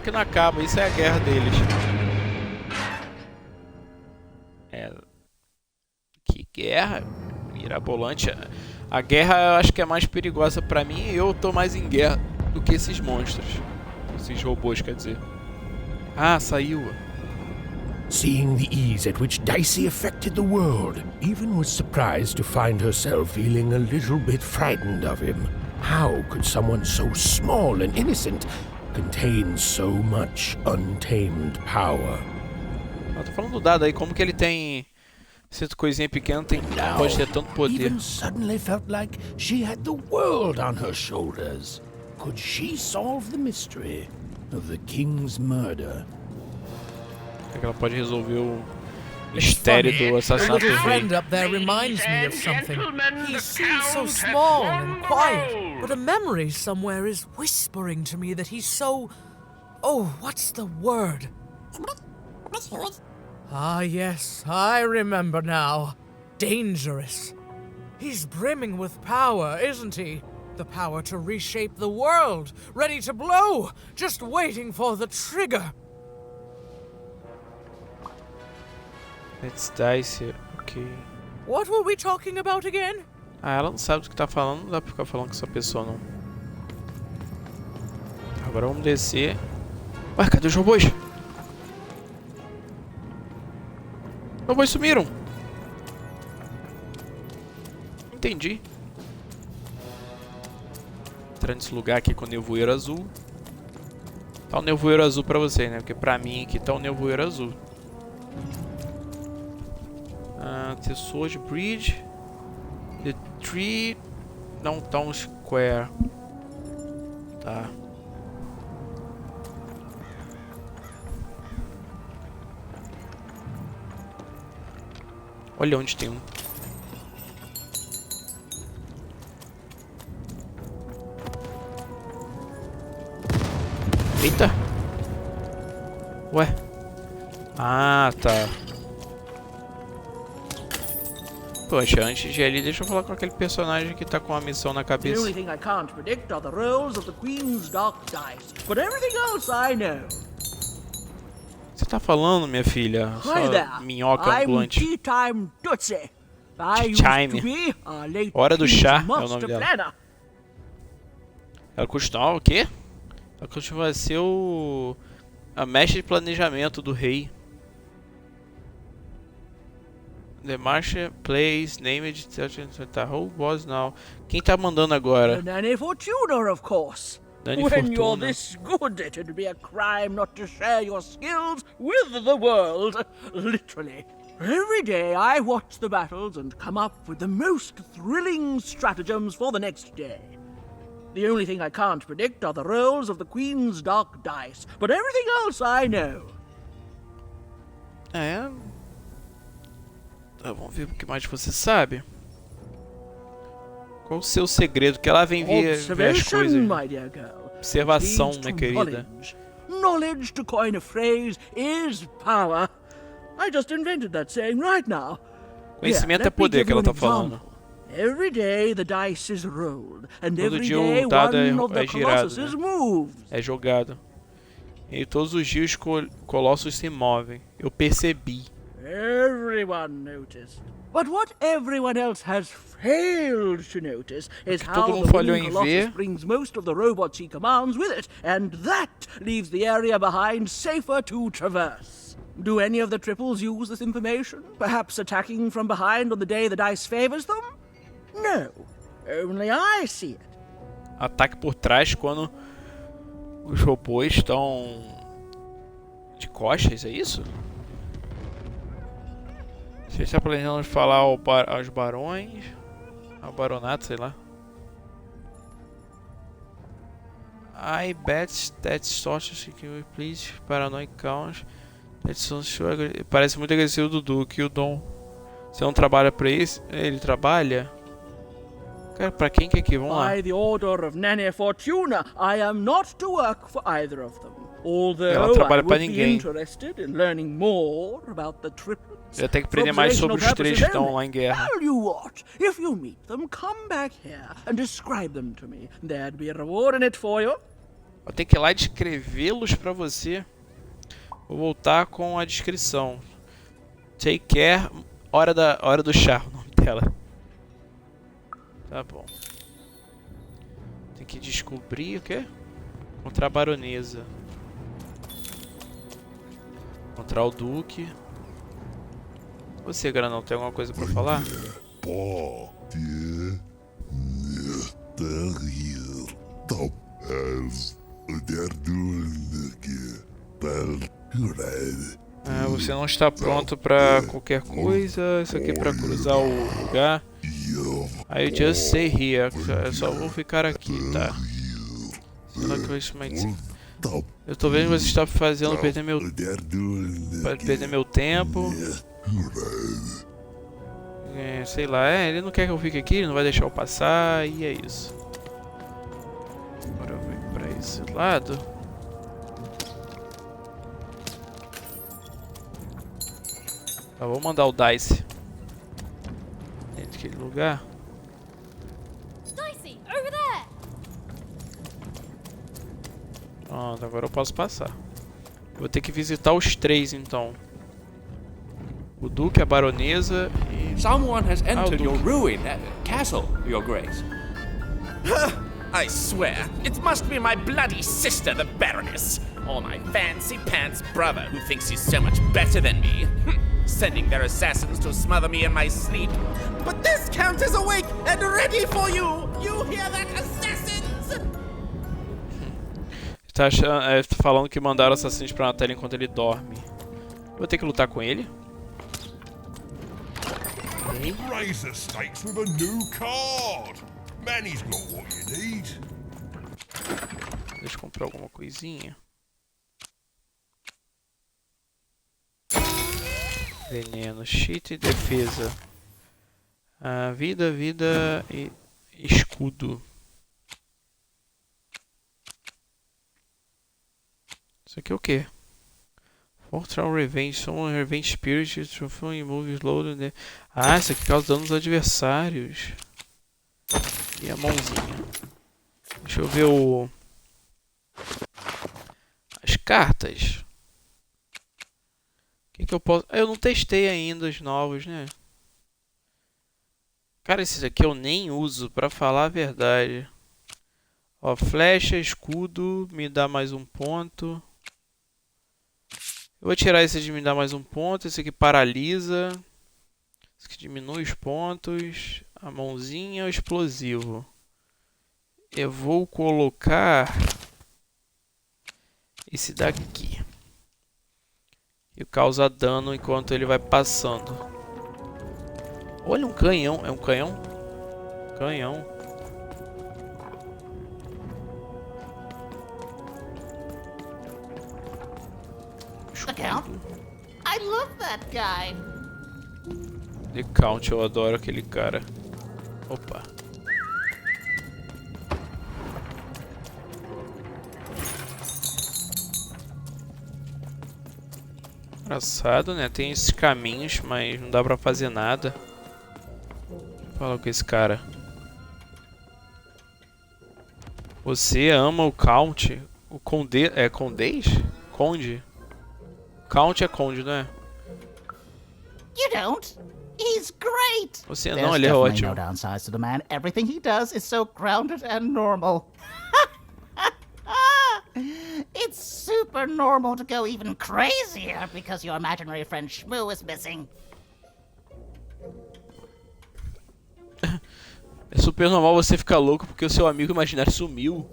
e não acaba. Isso é a guerra deles. Que guerra? Mirabolante. A guerra eu acho que é mais perigosa pra mim e eu tô mais em guerra do que esses monstros. Esses robôs, quer dizer. Ah, saiu. Seeing the ease at which Dicey affected the world, Even was surprised to find herself feeling a little bit frightened of him. How could someone so small and innocent contain so much untamed power? Eu tô falando do dado aí, como que ele tem... Essa coisinha pequena pode ter tanto poder. Even suddenly felt like she had the world on her shoulders. Could she solve the mystery of the king's murder? Será que ela pode resolver o mistério do assassinato do rei? Friend up there reminds me of something. He seems so small and quiet, but a memory somewhere is whispering to me that he's so... Oh, what's the word? Ah, yes, I remember now. Dangerous. He's brimming with power, isn't he? The power to reshape the world, ready to blow, just waiting for the trigger. It's Dicey, ok. What were we talking about again? Ah, ela não sabe do que tá falando, não dá pra ficar falando com essa pessoa não. Agora vamos descer. Ué, cadê os robôs? Os robôs sumiram. Entendi. Entrar nesse lugar aqui com o nevoeiro azul. Tá o nevoeiro azul pra você, né? Porque pra mim aqui tá o nevoeiro azul. Pessoas de bridge. The tree. Não tá um square. Tá. Olha onde tem um. Eita. Ué. Ah, tá. Poxa, antes de ali, deixa eu falar com aquele personagem que tá com a missão na cabeça. The only thing I can't predict are the rolls of the Queen's dark dice, but everything else I know. Você tá falando, minha filha? Sua minhoca ambulante. Tea Time Tootsie. Tea Time. Hora do chá é o nome dela. Ela costuma o quê? Ela costuma ser a mestre de planejamento do rei. The Marshal plays named the whole boss now. Quem tá mandando agora? Nanny Fortuna, of course. Nanny When Fortuna. you're this good, it'd be a crime not to share your skills with the world. Literally. Every day I watch the battles and come up with the most thrilling stratagems for the next day. The only thing I can't predict are the rolls of the Queen's dark dice, but everything else I know. É. Tá, vamos ver o que mais você sabe. Qual o seu segredo? Que ela vem ver as coisas. Observação, minha querida. Knowledge, to coin a phrase, is power. I just invented that saying right now. Conhecimento é poder que ela tá falando. Every day the dice is rolled, and Todo every dia day o dado one of the é girado, colossuses né? moves. É jogado. E todos os dias os colossos se movem. Eu percebi. Everyone noticed. But what everyone else has failed to notice is how the winning Colossus brings most of the robots he commands with it, and that leaves the area behind safer to traverse. Do any of the triples use this information? Perhaps attacking from behind on the day the dice favors them? No. Only I see it. Ataque por trás quando os robôs estão de costas, é isso? Você está planejando falar aos barões, ao baronato, sei lá. I bet that sorts can please paranoid count. Parece muito agressivo do Duque e o Dom. Você não trabalha pra isso? Ele trabalha? Cara, pra quem que é aqui? Vamos lá. By the order of Nanny Fortuna, I am not to work for either of them. Although trabalha I pra would be ninguém. interested in learning more about the triplets. Eu tenho que aprender mais sobre os três que estão lá em guerra. Tell you what, if you meet them, come back here and describe them to me. There'd be a reward in it for you. Eu tenho que ir lá descrevê-los pra você. Vou voltar com a descrição. Take care, hora do chá, o nome dela. Tá bom. Tem que descobrir o quê? Encontrar a baronesa. Encontrar o duque. Você, Granão, tem alguma coisa pra falar? Você não está pronto pra qualquer coisa. Isso aqui é pra cruzar o lugar. I just stay here. Eu só vou ficar aqui, tá? Eu tô vendo que você está fazendo perder meu tempo. Sei lá, ele não quer que eu fique aqui, ele não vai deixar eu passar, e é isso. Agora eu vou pra esse lado. Tá, vou mandar o Dice dentro daquele lugar. Dicey, over there. Pronto, agora eu posso passar. Vou ter que visitar os três então. O Duque, a Baronesa e... Someone has entered your ruined castle, Your Grace. I swear, it must be my bloody sister, the Baroness, or my fancy-pants brother who thinks he's so much better than me, sending their assassins to smother me in my sleep. But this count is awake and ready for you! You hear that, assassins? Tá achando, falando que mandaram assassinos pra matar ele enquanto ele dorme. Vou ter que lutar com ele. Raise the stakes with a new card. Manny's got what you need. Deixa eu comprar alguma coisinha. Veneno, cheat e defesa. Vida e escudo. Isso aqui é o quê? Fortral Revenge, Summon Revenge Spirit, Transform Moves Loaded. Isso aqui causa dano aos adversários. E a mãozinha. Deixa eu ver as cartas. O que eu posso... Eu não testei ainda os novos, né? Cara, esses aqui eu nem uso, pra falar a verdade. Ó, flecha, escudo, me dá mais um ponto. Eu vou tirar esse de me dar mais um ponto. Esse aqui paralisa. Esse aqui diminui os pontos. A mãozinha, o explosivo. Eu vou colocar esse daqui. E causa dano enquanto ele vai passando. Olha, um canhão. É um canhão? Canhão. The Count? I love that guy. The Count, eu adoro aquele cara. Opa. Engraçado, né? Tem esses caminhos, mas não dá pra fazer nada. Fala com esse cara. Você ama o Count? O Conde... É Condês? Conde? Count é Conde, não é? You don't. He's great. Você não, ele é ótimo. No downsides to the man. Everything he does is so grounded and normal. It's super normal to go even crazier because your imaginary friend Shmoo is missing. É super normal você ficar louco porque o seu amigo imaginário sumiu.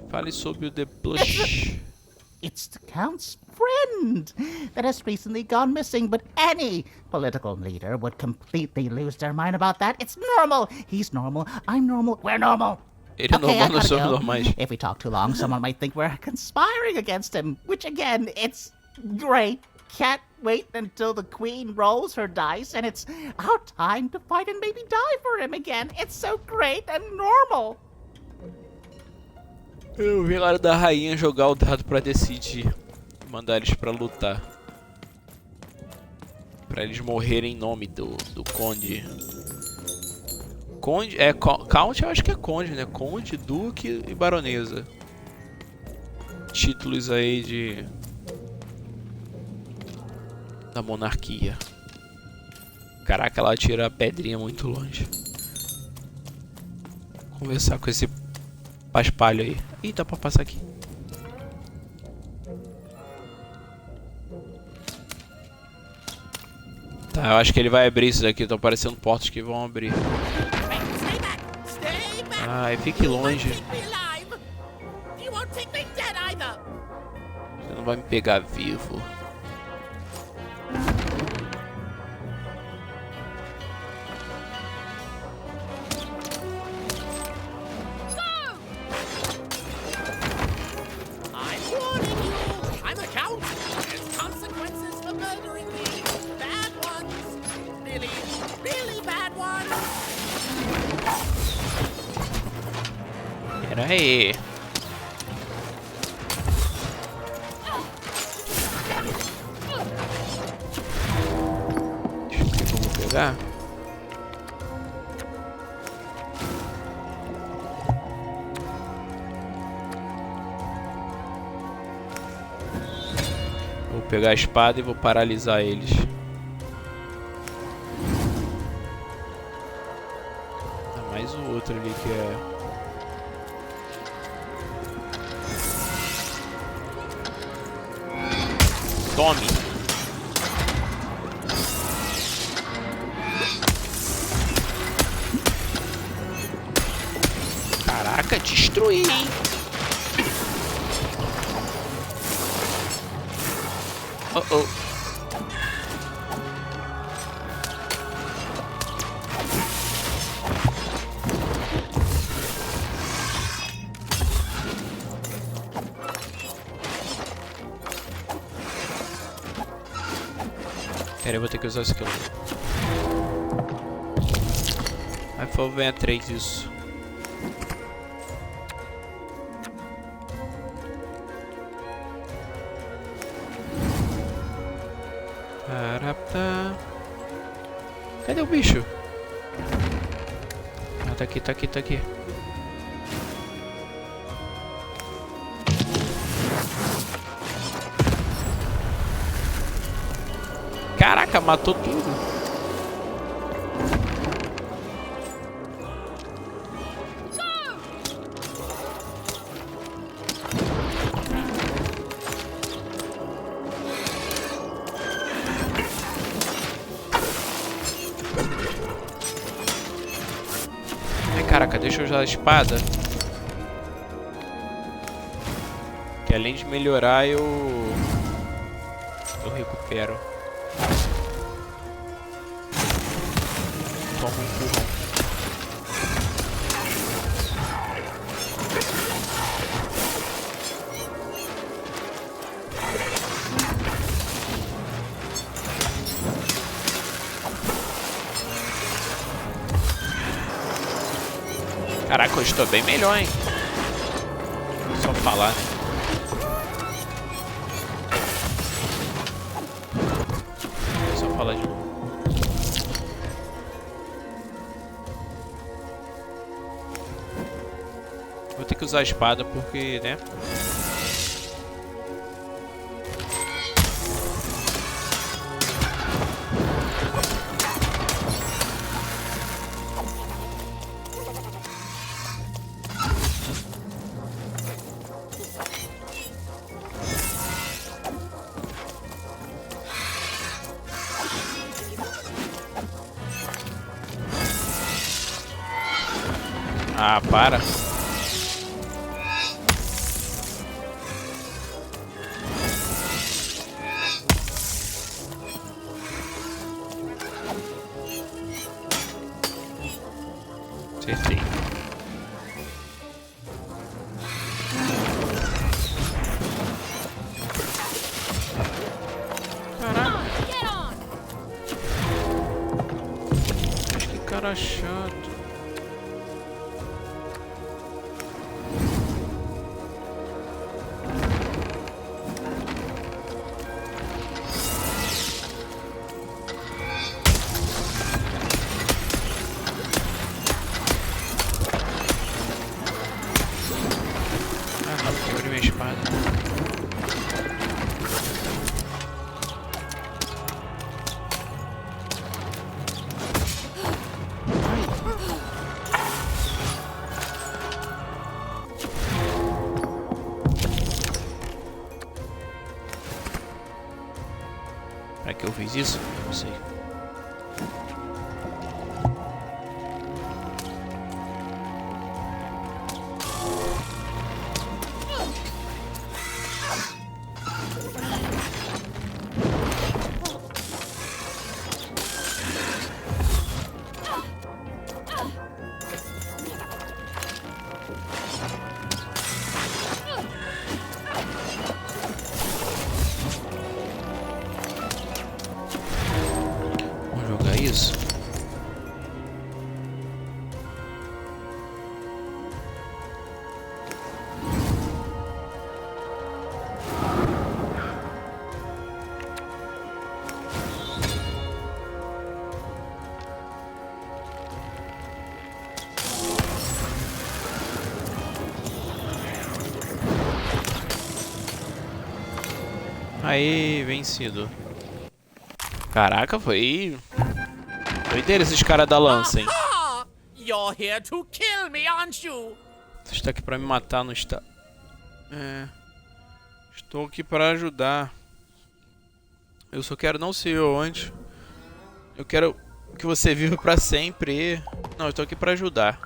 Fale sobre o The Blush. It's the Count's friend that has recently gone missing, but any political leader would completely lose their mind about that. It's normal. He's normal. I'm normal. We're normal. Ele é normal, nós somos normais. If we talk too long, someone might think we're conspiring against him, which again, it's great. Can't wait until the queen rolls her dice and it's our time to fight and maybe die for him again. It's so great and normal. Eu vi a hora da rainha jogar o dado pra decidir. Mandar eles pra lutar. Pra eles morrerem em nome do conde. Conde, Count eu acho que é conde, né? Conde, duque e baronesa. Títulos aí da monarquia. Caraca, ela tira a pedrinha muito longe. Vou conversar com esse paspalho aí. Ih, dá pra passar aqui. Tá, eu acho que ele vai abrir isso daqui. Estão aparecendo portas que vão abrir. Ai, fique longe. Você não vai me pegar vivo. Pera aí. Deixa eu ver o que eu vou pegar. Vou pegar a espada e vou paralisar eles. Ah, mais o outro ali que é... Tome! Caraca, destruí, hein? Oh. Pera, eu vou ter que usar esse aqui. Aí por favor, venha 3 isso. Cadê o bicho? Ah, tá aqui, tá aqui, tá aqui. Caraca, matou tudo. Ai, caraca, deixa eu usar a espada. Que além de melhorar, eu recupero. Toma um empurrão. Caraca, eu estou bem melhor, hein? Só falar, né? Só falar de novo. Vou ter que usar a espada porque, né? Ah, para. Acertei. Caraca. Mas que cara chato. Quebrei minha espada. fez isso? Não sei. Isso. Aí, vencido. Caraca, foi doideira esses caras da lança, hein? You're here to kill me, aren't you? Você está aqui pra me matar, não está? É. Estou aqui para ajudar. Eu só quero não ser eu antes. Eu quero que você viva pra sempre. Não, eu estou aqui para ajudar.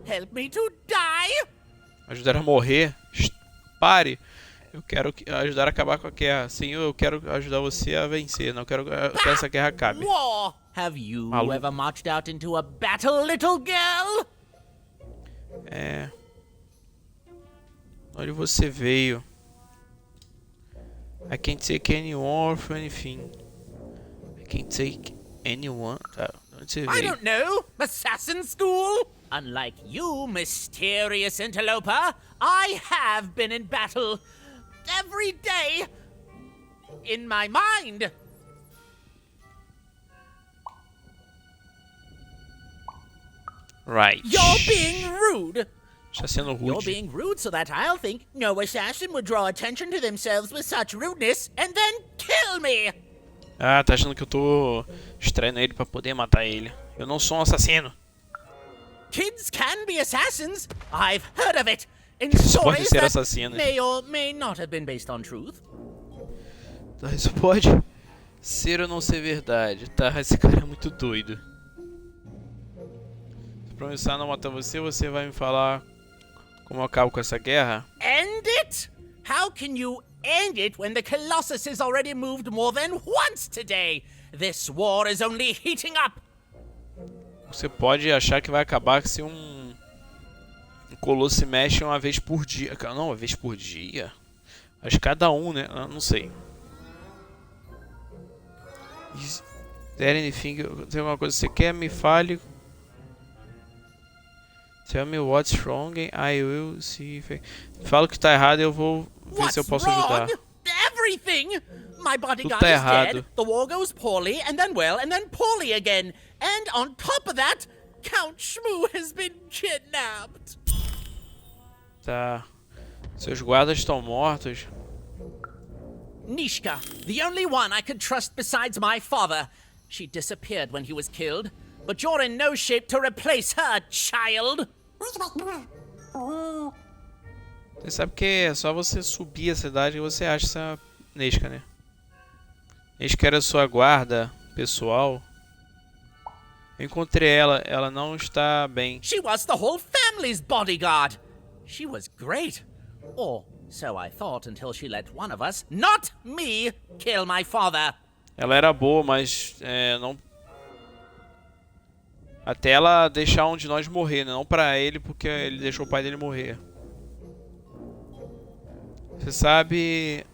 Help me to die? Ajudar a morrer? Pare. Eu quero ajudar a acabar com a guerra. Sim, eu quero ajudar você a vencer. Não quero que essa guerra acabe. War! Have you Maluco. ever marched out into a battle, little girl? É. Onde você veio? I can't take anyone for anything. I can't take anyone. Tá. Onde você I veio? don't know. Assassin school? Unlike you, mysterious interloper, I have been in battle. Every day. In my mind. Right. You're being rude. Está sendo You're rude. being rude so that I'll think no assassin would draw attention to themselves with such rudeness and then kill me. Ah, tá achando que eu tô distraindo ele pra poder matar ele. Eu não sou um assassino. Kids can be assassins. I've heard of it. In Eles podem stories ser that assassinos. may or may not have been based on truth. Tá, isso pode ser ou não ser verdade. Tá, esse cara é muito doido. Se eu prometer não matar você, você vai me falar como eu acabo com essa guerra? End it? How can you end it when the Colossus has already moved more than once today? This war is only heating up. Você pode achar que vai acabar se um colosso se mexe uma vez por dia. Não, uma vez por dia? Acho que cada um, né? Não sei. Is there anything? Tem alguma coisa que você quer? Me fale. Tell me what's wrong and I will see if fala o que tá errado e eu vou ver se eu posso ajudar. Everything! My bodyguard Tudo tá is errado. dead, the war goes poorly, and then well, and then poorly again. And on top of that, Count Shmoo has been kidnapped. Tá. Seus guardas estão mortos. Nishka, the only one I could trust besides my father. She disappeared when he was killed, but you're in no shape to replace her, child. Você sabe que é só você subir a cidade e você acha essa Nishka, né? Nishka era sua guarda pessoal. Eu encontrei ela não está bem. She was the whole family's bodyguard. She was great. Or so I thought until she let one of us, not me, kill my father. Ela era boa, mas não. Até ela deixar um de nós morrer, né? Não pra ele, porque ele deixou o pai dele morrer. Você sabe.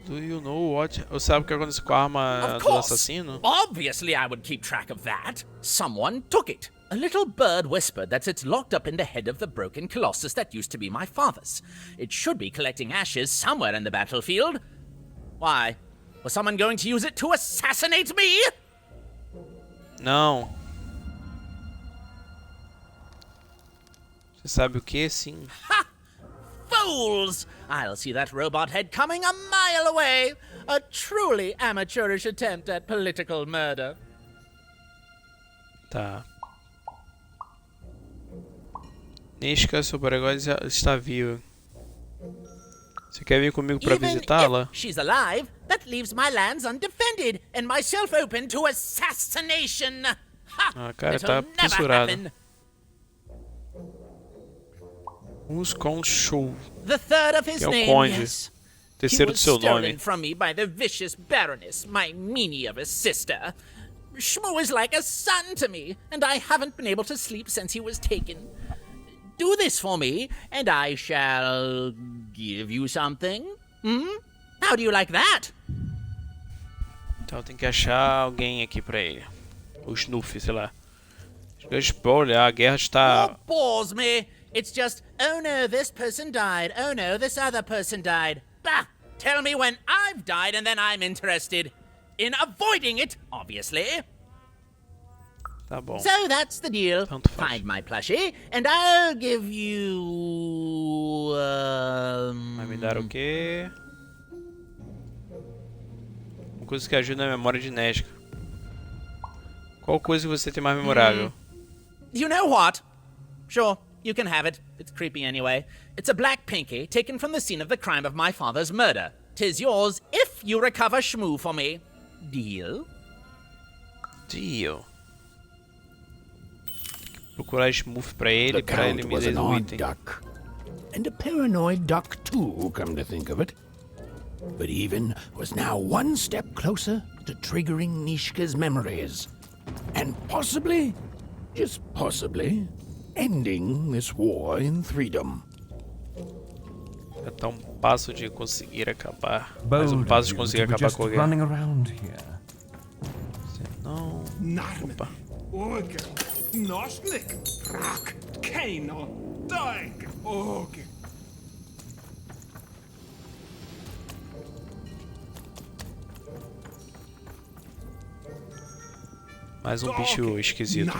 Do you know what? Você sabe o que aconteceu com a arma do assassino? Obviously I would keep track of that. Someone took it. A little bird whispered that it's locked up in the head of the broken colossus that used to be my father's. It should be collecting ashes somewhere in the battlefield. Why? Was someone going to use it to assassinate me? Não. Você sabe o que? Sim. Ha! Fools! I'll see that robot head coming a mile away. A truly amateurish attempt at political murder. Tá. Nishka, seu bodyguard está viva. Você quer vir comigo para visitá-la? She's alive. That leaves my lands undefended and myself open to assassination. Ha! Ah, cara, It'll tá never fissurado. happen. Uns com show. The third of his Que é o name, conde. yes. Terceiro He do was seu stolen nome. from me by the vicious Baroness, my meanie of a sister. Shmoo is like a son to me, and I haven't been able to sleep since he was taken. Do this for me, and I shall give you something. How do you like that? Então tem que achar alguém aqui pra ele. O Snuff, sei lá. Spoiler, a guerra está... What bores me? It's just, oh no, this person died. Oh no, this other person died. Bah! Tell me when I've died and then I'm interested. In avoiding it, obviously. Tá bom. So that's the deal. Find my plushie, and I'll give you... Vai me dar o quê? Uma coisa que ajuda na memória genética. Qual coisa que você tem mais memorável? You know what? Sure, you can have it. It's creepy anyway. It's a black pinky taken from the scene of the crime of my father's murder. 'Tis yours if you recover Shmoo for me. Deal? Deal. Procurar Smooth pra ele me was dar an o odd item. duck. And a paranoid duck too, come to think of it. But Even was now one step closer to triggering Nishka's memories. And possibly, just possibly, ending this war in Threedom. Já tá um passo de conseguir acabar. Mais um passo de conseguir acabar com a guerra. Não. Opa. Mais um bicho esquisito.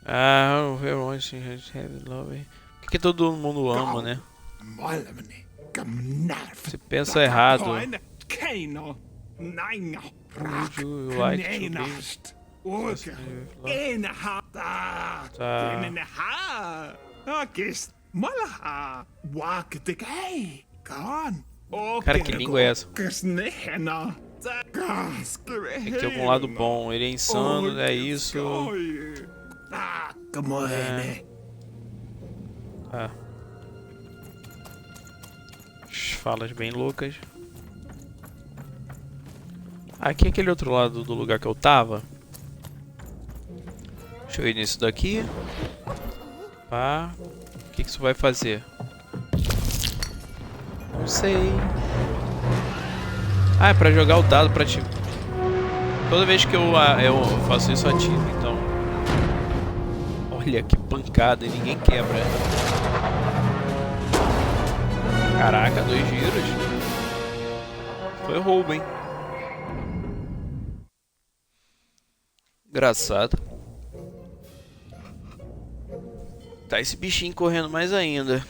Ah, por que todo mundo ama, né? Você pensa errado. Would you like to Cara, que língua é essa? Tem que ter algum lado bom. Ele é insano, é isso. Ah. Falas bem loucas. Aqui é aquele outro lado do lugar que eu tava. Deixa eu ir nisso daqui. Pá. O que isso vai fazer? Não sei. Ah, é pra jogar o dado pra ti. Toda vez que eu faço isso, ativo, então. Olha que pancada, e ninguém quebra. Caraca, 2 giros. Foi roubo, hein? Engraçado. Tá esse bichinho correndo mais ainda.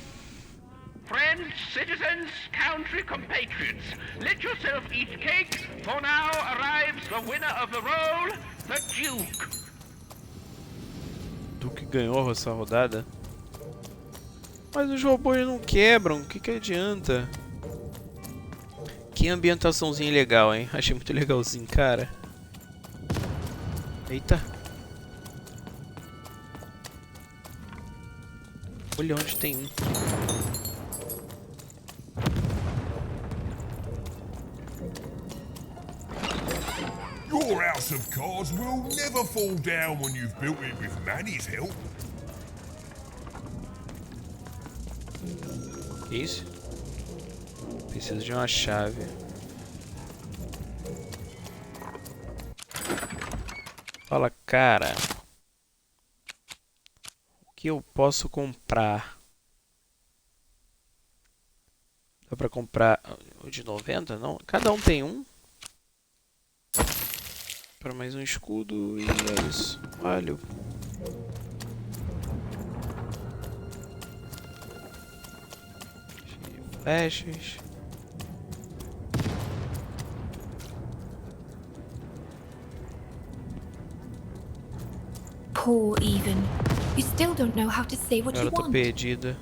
Friends, citizens, country compatriots, let yourself eat cake, for now arrives the winner of the role, the Duke. Duke ganhou essa rodada. Mas os robôs não quebram, o que adianta? Que ambientaçãozinha legal, hein? Achei muito legalzinho, cara. Eita. Olha onde tem um. Your house of cards will never fall down when you've built it with Manny's help. Isso? Preciso de uma chave. Fala, cara. O que eu posso comprar? Dá pra comprar o de 90? Não? Cada um tem um. Para mais um escudo e é isso. Valeu. Flechas. Poor Even. You still don't know how to say what you Agora eu tô want. perdida.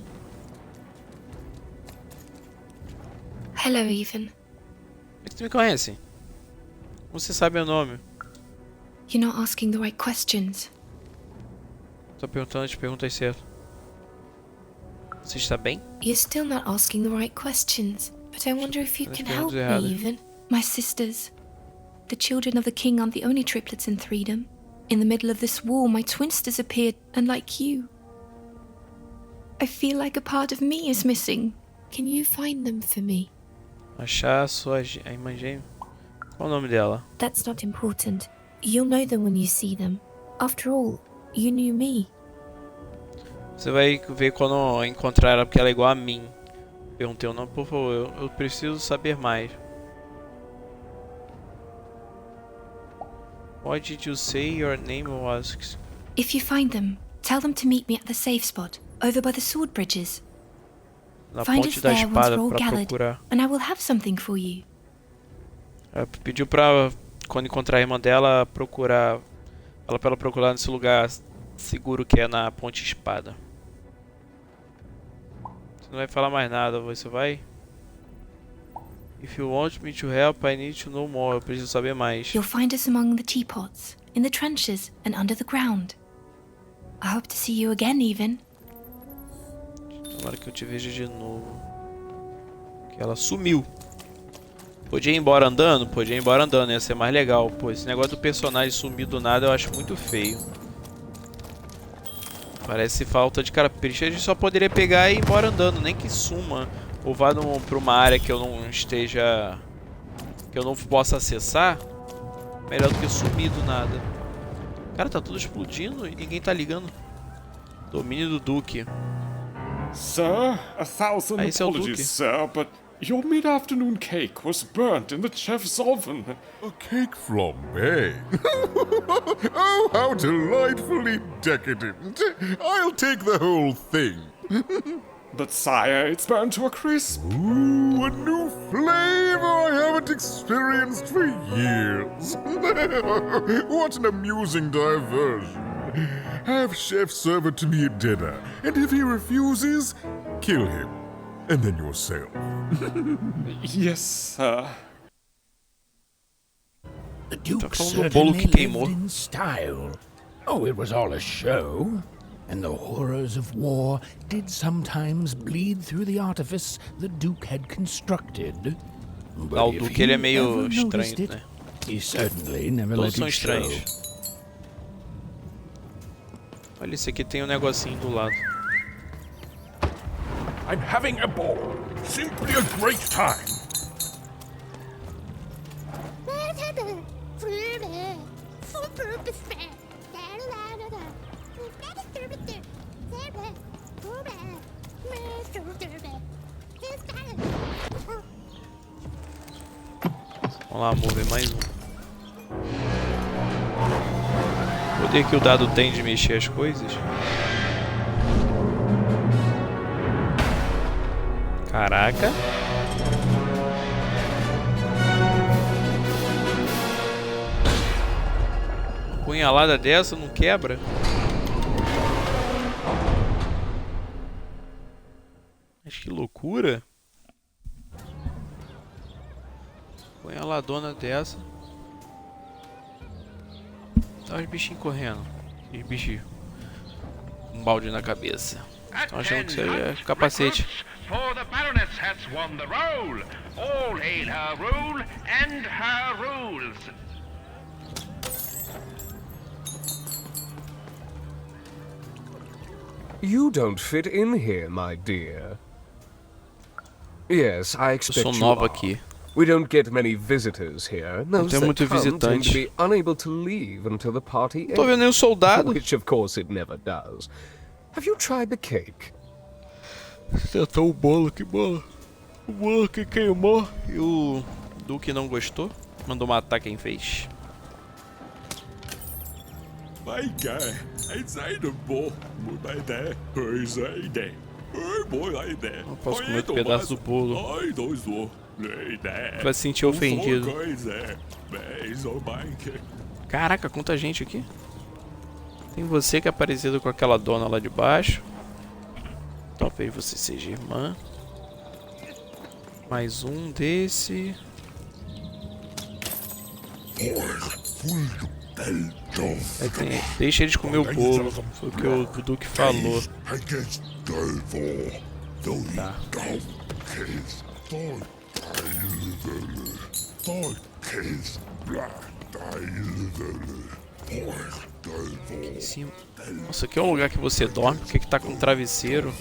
Hello, Even. Como é que tu me conhece? Como você sabe meu nome? You're not asking the right questions. Tô perguntando as perguntas certas. Você está bem? You're still not asking the right questions. But I wonder if you can help me, Even. My sisters. The children of the king aren't the only triplets in Threedom. In the middle of this war, my twins disappeared, unlike you. I feel like a part of me is missing. Can you find them for me? Achar a sua irmã gêmea. Qual o nome dela? That's not important. You'll know them when you see them. After all, you knew me. Você vai ver quando encontrar ela, porque ela é igual a mim. Perguntei o nome, por favor. Eu preciso saber mais. What did you say your name was? If you find them, tell them to meet me at the safe spot, over by the sword bridges. Na Find ponte us da there once espada we're all para gathered, procurar. and I will have something for you. Ela pediu pra, quando encontrar a irmã dela, procurar. Ela pra ela procurar nesse lugar seguro que é na ponte espada. Você não vai falar mais nada, você vai? If you want me to help, I need to know more. Eu preciso saber mais. You'll find us among the teapots, in the trenches, and under the ground. I hope to see you again, Even. Tomara que eu te veja de novo. Que ela sumiu. Podia ir embora andando? Podia ir embora andando, ia ser mais legal. Pô, esse negócio do personagem sumir do nada eu acho muito feio. Parece falta de característica. A gente só poderia pegar e ir embora andando, nem que suma. Ou vá pra uma área que eu não esteja... que eu não possa acessar. Melhor do que sumir do nada. Cara, tá tudo explodindo e ninguém tá ligando. Domínio do Duque. Sir, 1,000 apologies, sir, but your mid-afternoon cake was burnt in the chef's oven. A cake flambe? Oh, how delightfully decadent. I'll take the whole thing. But sire, it's burned to a crisp. Ooh, a new flavor I haven't experienced for years. What an amusing diversion. Have chef serve it to me at dinner, and if he refuses, kill him. And then yourself. Yes, sir. The Duke certainly lived in style. Oh, it was all a show. And the horrors of war did sometimes bleed through the artifice the Duke had constructed. Ah, o Duque ele é meio estranho, né? He certainly never Todos let são it show. estranhos. Olha, esse aqui tem um negocinho do lado. I'm having a ball. Simply a great time. Vamos lá, mover mais um. O poder que o dado tem de mexer as coisas. Caraca. Uma punhalada dessa não quebra? Mas que loucura. Punhaladona dessa. Tá os bichinhos correndo. Os bichinhos. Um balde na cabeça. Estão achando que seja capacete. For the Baroness has won the role. All hail her rule and her rules. You don't fit in here, my dear. Yes, I expect Eu sou you nova are. aqui. We don't get many visitors here. Não Those tem that muito come tend visitante. to be unable to leave until the party Não tô vendo nenhum soldado. Which of course it never does. Have you tried the cake? Tentou o bolo, que bolo. O bolo que queimou. E o Duque não gostou. Mandou matar quem fez. My guy, it's ainda bom. Muda a ideia. Pois é, ideia. Ai, boa ideia. Não posso comer outro pedaço do bolo. Ai, dois vou. Vai se sentir ofendido. Oh, Caraca, quanta gente aqui. Tem você que é parecido com aquela dona lá de baixo. Talvez você seja irmã. Mais um desse. Deixa eles comer o bolo. Foi o que o Duque falou. Tá. Aqui em cima. Nossa, aqui é um lugar que você dorme. Por que tá com travesseiro?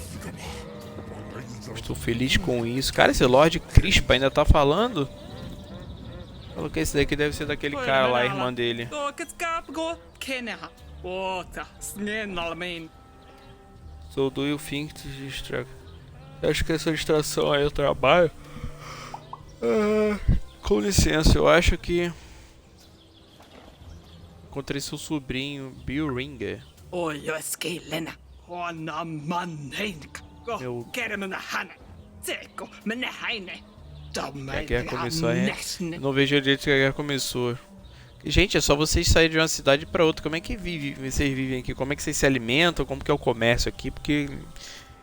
Estou feliz com isso. Cara, esse Lorde Crispa ainda tá falando? Falou que esse daqui deve ser daquele cara lá, a irmã dele. So do you think to distract? Acho que essa distração aí é o trabalho. Com licença, eu acho que encontrei seu sobrinho, Bill Ringer. A guerra começou, eu não vejo direito que a guerra começou. Gente, é só vocês saírem de uma cidade para outra. Como é que vocês vivem aqui? Como é que vocês se alimentam? Como que é o comércio aqui? Porque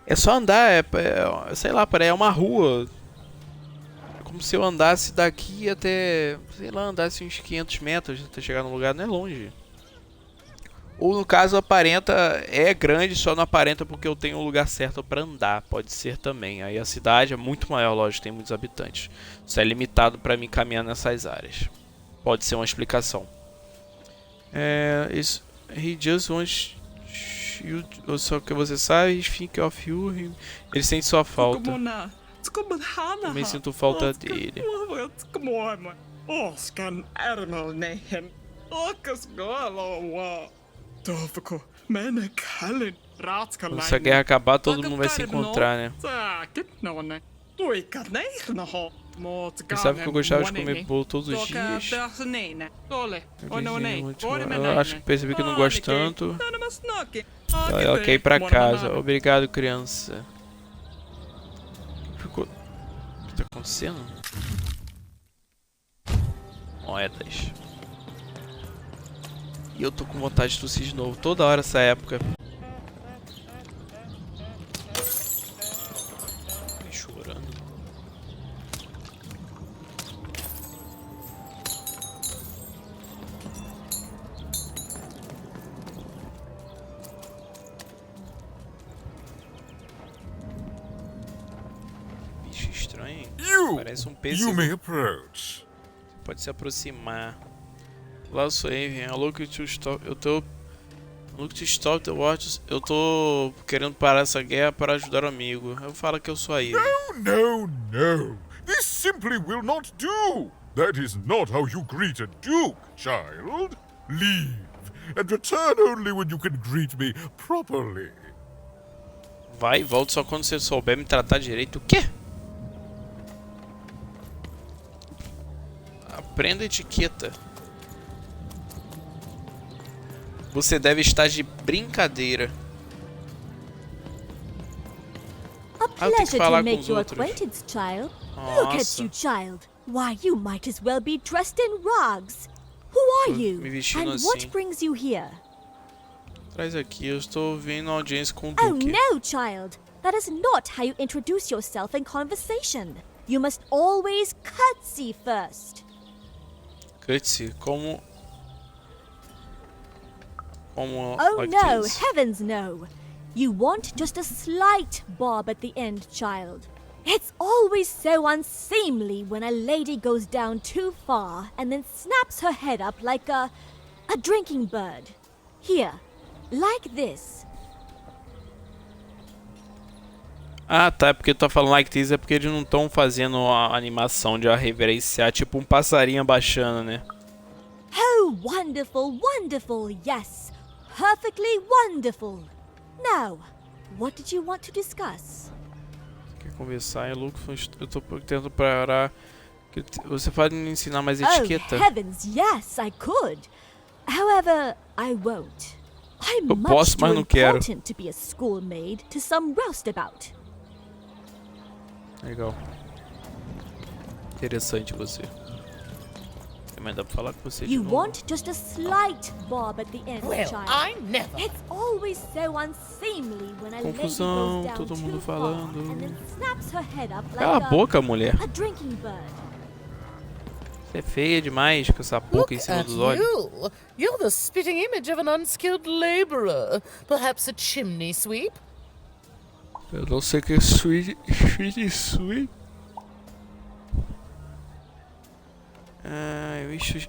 é só andar, sei lá, é uma rua. É como se eu andasse daqui até, sei lá, andasse uns 500 metros até chegar no lugar, não é longe. Ou no caso aparenta, é grande, só não aparenta porque eu tenho um lugar certo para andar, pode ser também. Aí a cidade é muito maior, lógico, tem muitos habitantes. Isso é limitado para mim caminhar nessas áreas. Pode ser uma explicação. He just wants you, só que você sabe, think of you, ele sente sua falta. Também sinto falta dele. Quando essa guerra acabar, todo mundo vai se encontrar, né? Você sabe que eu gostava de comer bolo todos os dias. Eu acho que percebi que não gosto tanto. Ela quer ir pra casa. Obrigado, criança. O que tá acontecendo? Moedas. E eu tô com vontade de tossir de novo. Toda hora essa época. Chorando. Bicho estranho. Parece um pêssego. Você pode se aproximar. Lá sou Avian, look to stop. Look to stop the watches. Eu tô querendo parar essa guerra para ajudar o amigo. Eu falo que eu sou a Avian. No. This simply will not do. That is not how you greet a duke, child. Leave and return only when you can greet me properly. Vai e volta só quando você souber me tratar direito. O quê? Aprenda etiqueta. Você deve estar de brincadeira. A pleasure to make your acquaintance, child. Look at you, child. Why, you might as well be dressed in rags. Who are you? And what brings you here? Traz aqui, eu estou vindo à audiência com o Oh Duque. no, child. That is not how you introduce yourself in conversation. You must always curtsy first. Curtsy, como Oh like no, this. heavens no. You want just a slight bob at the end, child. It's always so unseemly when a lady goes down too far and then snaps her head up like a drinking bird. Here, like this. Ah, tá, é porque tu tá falando like this, é porque eles não estão fazendo a animação de reverenciar, tipo um passarinho abaixando, né? Oh, wonderful, wonderful, yes. Perfectly wonderful. Now, what did you want to discuss? Quer conversar? Eu tô tentando parar. Você pode me ensinar mais etiqueta? Oh, heavens, yes, I could. However, I won't. I'm Eu much posso, mas too não quero. important to be a schoolmaid to some roustabout. Legal. Interessante você. mas dá pra falar com você de You novo. want just a slight bob at the end, Well, child. I never. It's always so unseemly when a lady Confusão, goes down todo mundo too far falando. and then snaps her head up like Cala a boca, mulher. a drinking bird. Você é feia demais com essa boca em cima dos olhos. You. You're the spitting image of an unskilled laborer. Perhaps a chimney sweep? Eu não sei o que é sweet.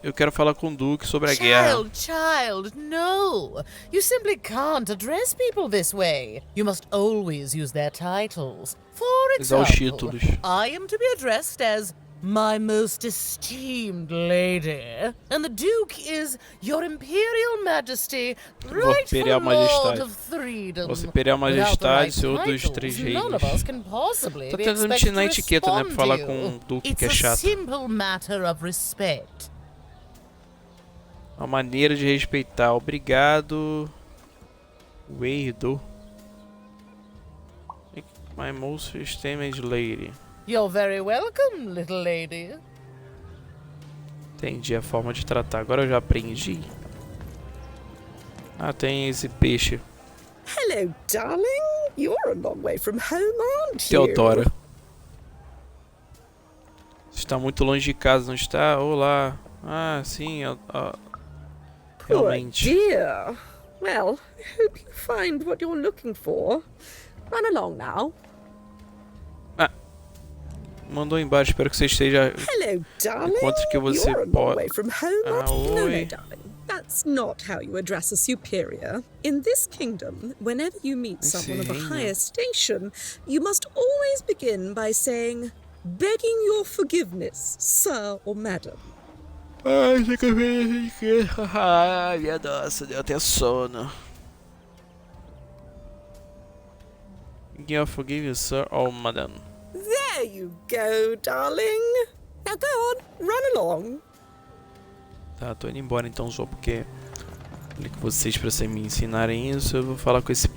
Eu quero falar com o Duque sobre a guerra. Child, no. You simply can't address people this way. You must always use their titles. For Usar os example, títulos. I am to be addressed as my most esteemed lady, and the Duke is your Imperial Majesty, rightful Imperial Lord Majestade. of Threedom. Vossa Imperial Without the Majestade, right Senhor dos titles, Três none of Reinos. us can possibly Tô be tentando expected ensinar a to etiqueta, né? Pra falar respond com to o you. Duque, que é It's a chato. simple matter of respect. Uma maneira de respeitar. Obrigado. Weirdo. My most esteemed lady. You're very welcome, little lady. Entendi a forma de tratar. Agora eu já aprendi. Ah, tem esse peixe. Hello, darling. You're a long way from home, aren't you? Teodora. Está muito longe de casa, não está? Olá. Ah, sim. Poor Realmente. dear. Well, I hope you find what you're looking for. Run along now. Mandou embaixo. Espero que você esteja. Hello, darling. Encontre que você You're a long pode. way from home, aren't you? No, oi. darling. That's not how you address a superior. In this kingdom, whenever you meet someone of a reino. higher station, you must always begin by saying, begging your forgiveness, sir or madam. Ai, ai, minha nossa, deu até sono. You forgive you, sir or madam. There you go, darling. Now go on, run along. Tá, tô indo embora então só porque falei com vocês pra vocês me ensinarem isso. Eu vou falar com esse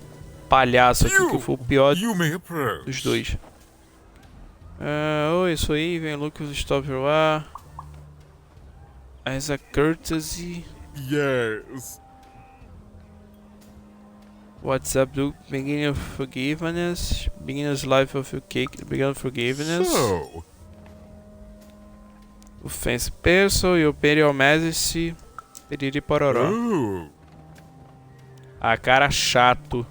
palhaço aqui que foi o pior dos dois. Oi, isso aí, vem Lucas, stop your war. As a courtesy. Yes. What's up, Duke? Beginning of forgiveness. Beginner's life of your cake. Beginning of forgiveness. So. Offense person, your Imperial Majesty. Periri pororó. Ah, cara chato.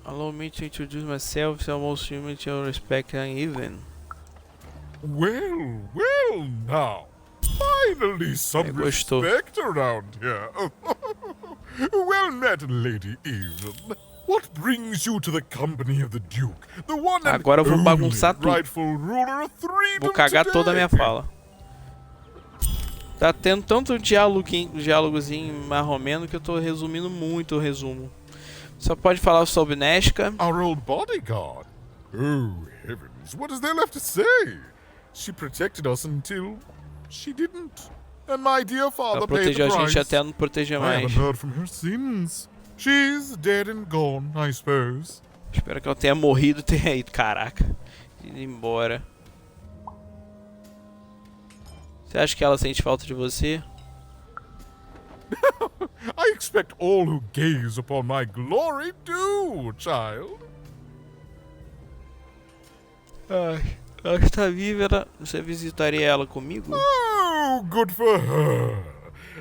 Allow me to introduce myself. It's almost human to respect and even. Well, well now. Finally some respect around here. Well met, Lady Even. What brings you to the company of the Duke? The one and Agora eu vou bagunçar tudo. rightful ruler of Threedom Vou cagar toda a minha fala. Tá tendo tanto diálogozinho marromeno que eu tô resumindo muito o resumo. Só pode falar sobre Nesca. Our old bodyguard. Oh, heavens, what is there left to say? She protected us until she didn't. And my dear father Ela paid the protegeu a price. gente até não proteger I mais. haven't heard from her since. She's dead and gone, I suppose. Espero que ela tenha morrido e tenha ido. Caraca. Ido embora. Você acha que ela sente falta de você? I expect all who gaze upon my glory do, child. Ai, ela está viva. Você visitaria ela comigo? Oh, good for her.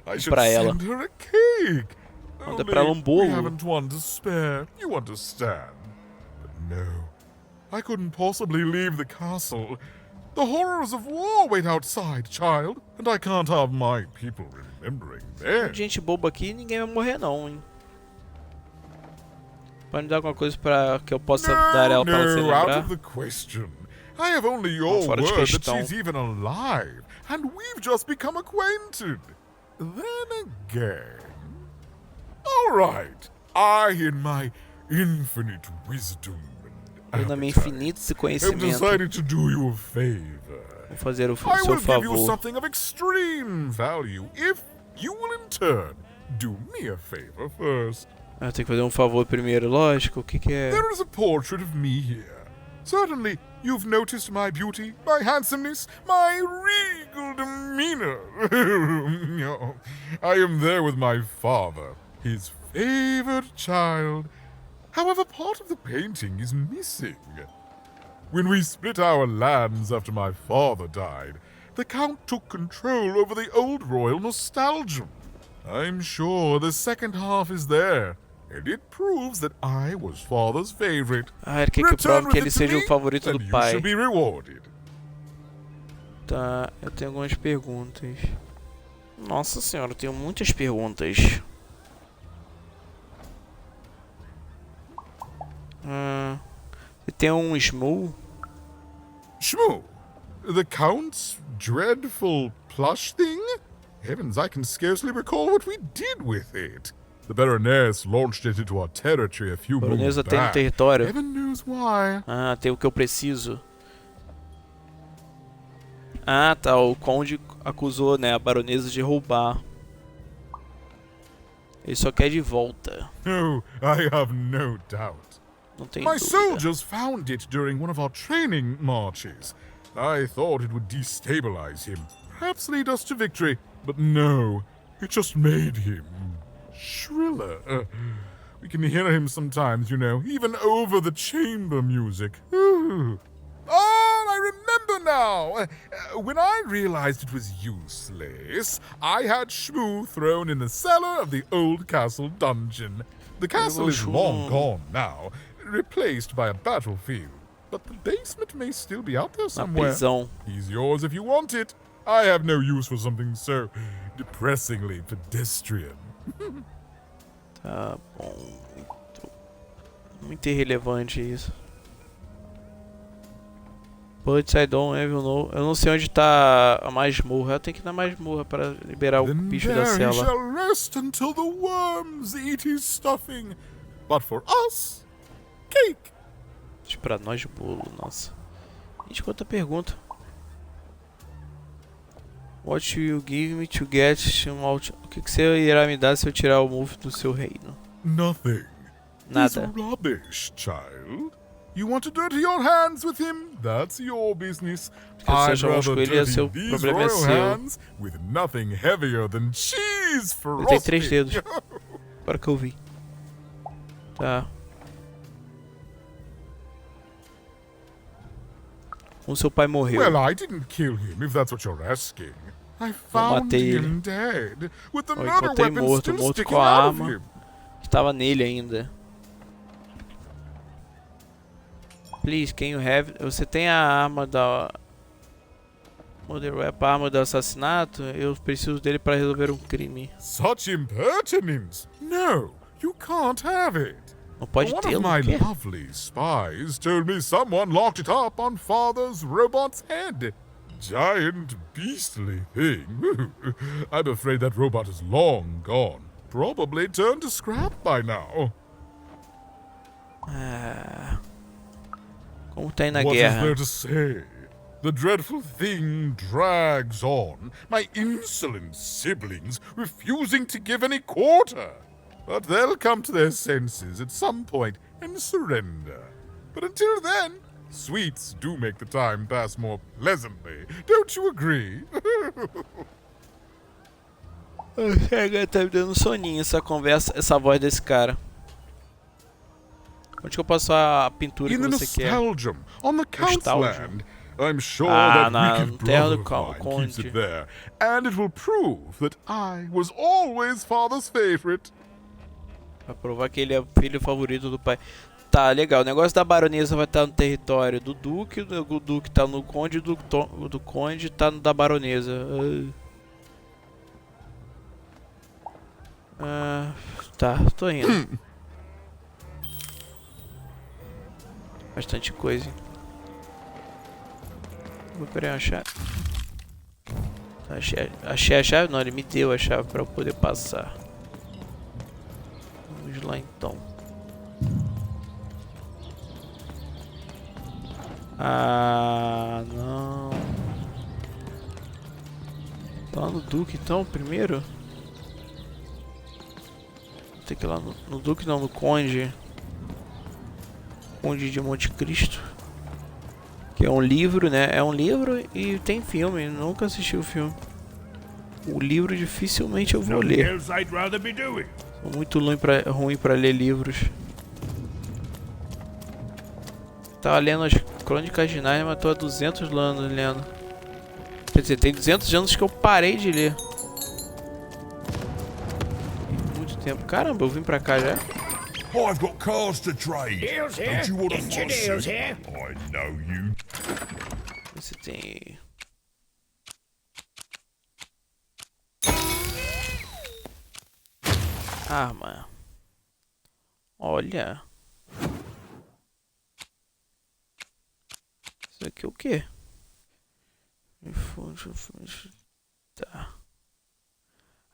I should Pra ela. send her a cake. Manda pra ela um bolo. We haven't one to spare, you understand. But no, I couldn't possibly leave the castle. The horrors of war wait outside, child, and I can't have my people remembering them. Gente boba aqui, ninguém vai morrer não, hein? Pode me dar alguma coisa pra que eu possa dar ela pra ela se No, out lembrar? of the question. I have only your Fora de word that questão. she's even alive, and we've just become acquainted. Then again... Alright, I in my infinite wisdom Eu na minha appetite infinita have conhecimento decided to do you a favor. vou fazer o I seu will give you favor. something of extreme value if you will in turn do me a favor first. Eu tenho que fazer um favor primeiro, lógico. O que que é? There is a portrait of me here. Certainly, you've noticed my beauty, my handsomeness, my regal demeanor. I am there with my father, his favored child. However, part of the painting is missing. When we split our lands after my father died, the Count took control over the old royal nostalgia. I'm sure the second half is there, and it proves that I was father's favorite. Ele quer que eu prove que ele seja o favorito do pai. Should be rewarded. Tá, eu tenho algumas perguntas. Nossa senhora, eu tenho muitas perguntas. Tem um Shmoo? Shmoo? The Count's dreadful plush thing? Heavens, I can scarcely recall what we did with it. The Baroness launched it into our territory a few moons back. Tem no território. Heaven knows why. Ah, tem o que eu preciso. Ah, tá. O Conde acusou, né, a Baronesa de roubar. Ele só quer de volta. Oh, I have no doubt. Não tem My dúvida. soldiers found it during one of our training marches. I thought it would destabilize him, perhaps lead us to victory. But no, it just made him shriller. We can hear him sometimes, you know, even over the chamber music. Oh, I remember now. When I realized it was useless, I had Shmoo thrown in the cellar of the old castle dungeon. The castle is long gone now, replaced by a battlefield. But the basement may still be out there somewhere. He's yours if you want it. I have no use for something so depressingly pedestrian. Tá bom. Muito irrelevante isso. But I don't even know. Eu não sei onde tá a masmorra. Eu tenho que ir na masmorra para liberar o bicho da There he cela. shall rest until the worms eat his stuffing. But for us, cake. Pra nós, bolo. Nossa. Gente, quanta pergunta. What will you give me to get him out? O que você irá me dar se eu tirar o move do seu reino? Nothing. Nada. He's rubbish, child. You want to dirty your hands with him? That's your business. I'd rather dirty these royal hands with nothing heavier than cheese for Ele tem 3 dedos. Agora que eu vi. Tá. Seu pai morreu. Well, I didn't kill him, if that's what you're asking. I found him dead, with the murder weapon still sticking out of him. Estava nele ainda. Please, can you have... Você tem a arma da... a arma do assassinato? Eu preciso dele para resolver um crime. Such impertinence! No, you can't have it. Não pode One tê-lo, of my o quê? lovely spies told me someone locked it up on Father's robot's head. Giant beastly thing. I'm afraid that robot is long gone. Probably turned to scrap by now. Como tá aí na What guerra? is there to say? The dreadful thing drags on. My insolent siblings refusing to give any quarter. But they'll come to their senses at some point and surrender. But until then, sweets do make the time pass more pleasantly. Don't you agree? Chega, tá me dando soninho essa conversa, essa voz desse cara. Onde que eu passo a pintura que você quer? On the Count's land. I'm sure na that wicked terra do brother of mine keeps Conde. it there. And it will prove that I was always father's favorite. Pra provar que ele é o filho favorito do pai. Tá, legal. O negócio da baronesa vai estar no território do duque. O duque tá no conde. Do conde tá no da baronesa. Tá, tô indo. Bastante coisa. Vou pegar a chave. Achei a chave? Não, ele me deu a chave pra eu poder passar. Vamos lá então. Ah, não. Lá no Duque então, primeiro? Tem que ir lá no Duque, não, no Conde. Conde de Monte Cristo. Que é um livro, né? É um livro e tem filme. Nunca assisti o filme. O livro dificilmente eu vou ler. Sou muito ruim pra ler livros. Tava lendo as Crônicas de Nárnia, mas tô há 200 anos lendo. Quer dizer, tem 200 anos que eu parei de ler. Muito tempo. Caramba, eu vim pra cá já. I've got cars to trade. Deals here. Don't you want to Get your fuss deals it? here. I know you. Você tem... Arma. Olha. Isso aqui é o quê? Tá.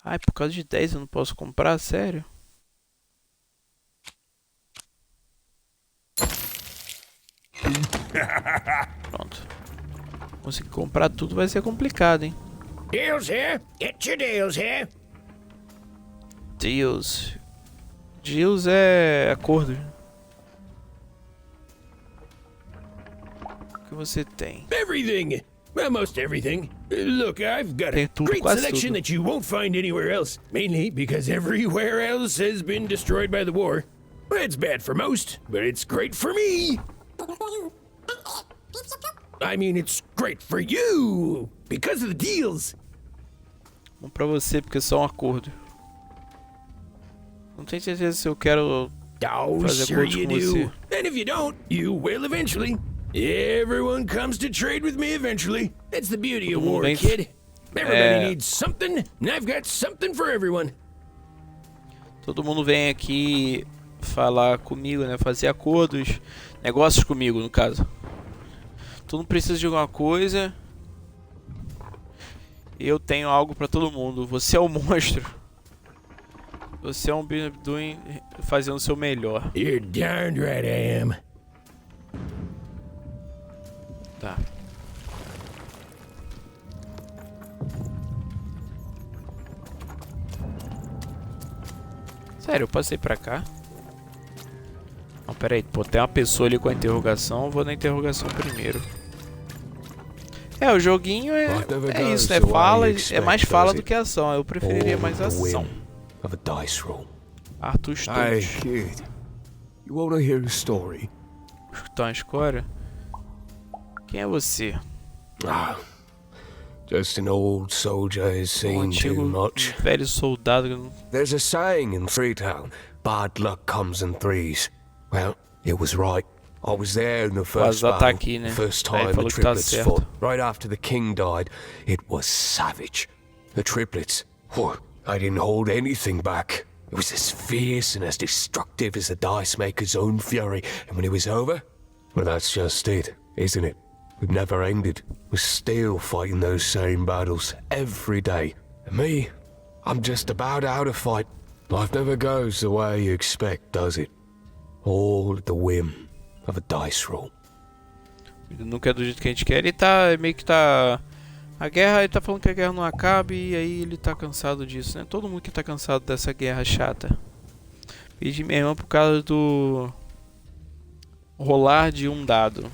Ai, por causa de 10 eu não posso comprar? Sério? Pronto. Conseguir comprar tudo vai ser complicado, hein? Deals here. Get your deals here. Deals. Deals é acordo. O que você tem? Everything. Almost everything. Look, I've got a tudo, great quase selection tudo. that you won't find anywhere else. Mainly because everywhere else has been destroyed by the war. It's bad for most, but it's great for me. I mean, it's great for you because of the deals. Bom pra você porque é só um acordo. Não tenho certeza se eu quero fazer Sure acordo you com você. do. And if you don't, you will eventually. Everyone comes to trade with me eventually. That's the beauty of war, kid. Everybody needs something, and I've got something for everyone. Todo mundo vem aqui falar comigo, né? Fazer acordos, negócios comigo, no caso. Todo mundo precisa de alguma coisa. Eu tenho algo pra todo mundo. Você é o monstro. Você é um doing fazendo o seu melhor. You're darned right I am. Tá. Sério, eu passei pra cá. Não, pera aí. Pô, tem uma pessoa ali com a interrogação. Eu vou na interrogação primeiro. É, o joguinho é isso, né? Fala, é mais fala do que ação. Eu preferiria mais ação. Arthur Hey, kid. You want to hear a story? Escutar uma história? Quem é você? Just an old soldier who's seen too much. Velho soldado. There's a saying in Threedom, bad luck comes in threes. Well, it was right. I was there in the first battle, né? first time the triplets fought. Right after the king died, it was savage. The triplets, I didn't hold anything back. It was as fierce and as destructive as the dice maker's own fury. And when it was over, well, that's just it, isn't it? We've never ended. We're still fighting those same battles every day. And me, I'm just about out of fight. Life never goes the way you expect, does it? All at the whim of a dice roll. Nunca é do jeito que a gente quer. Ele tá meio que tá... A guerra, ele tá falando que a guerra não acaba e aí ele tá cansado disso, né? Todo mundo que tá cansado dessa guerra chata. Pedi minha irmã por causa do... rolar de um dado.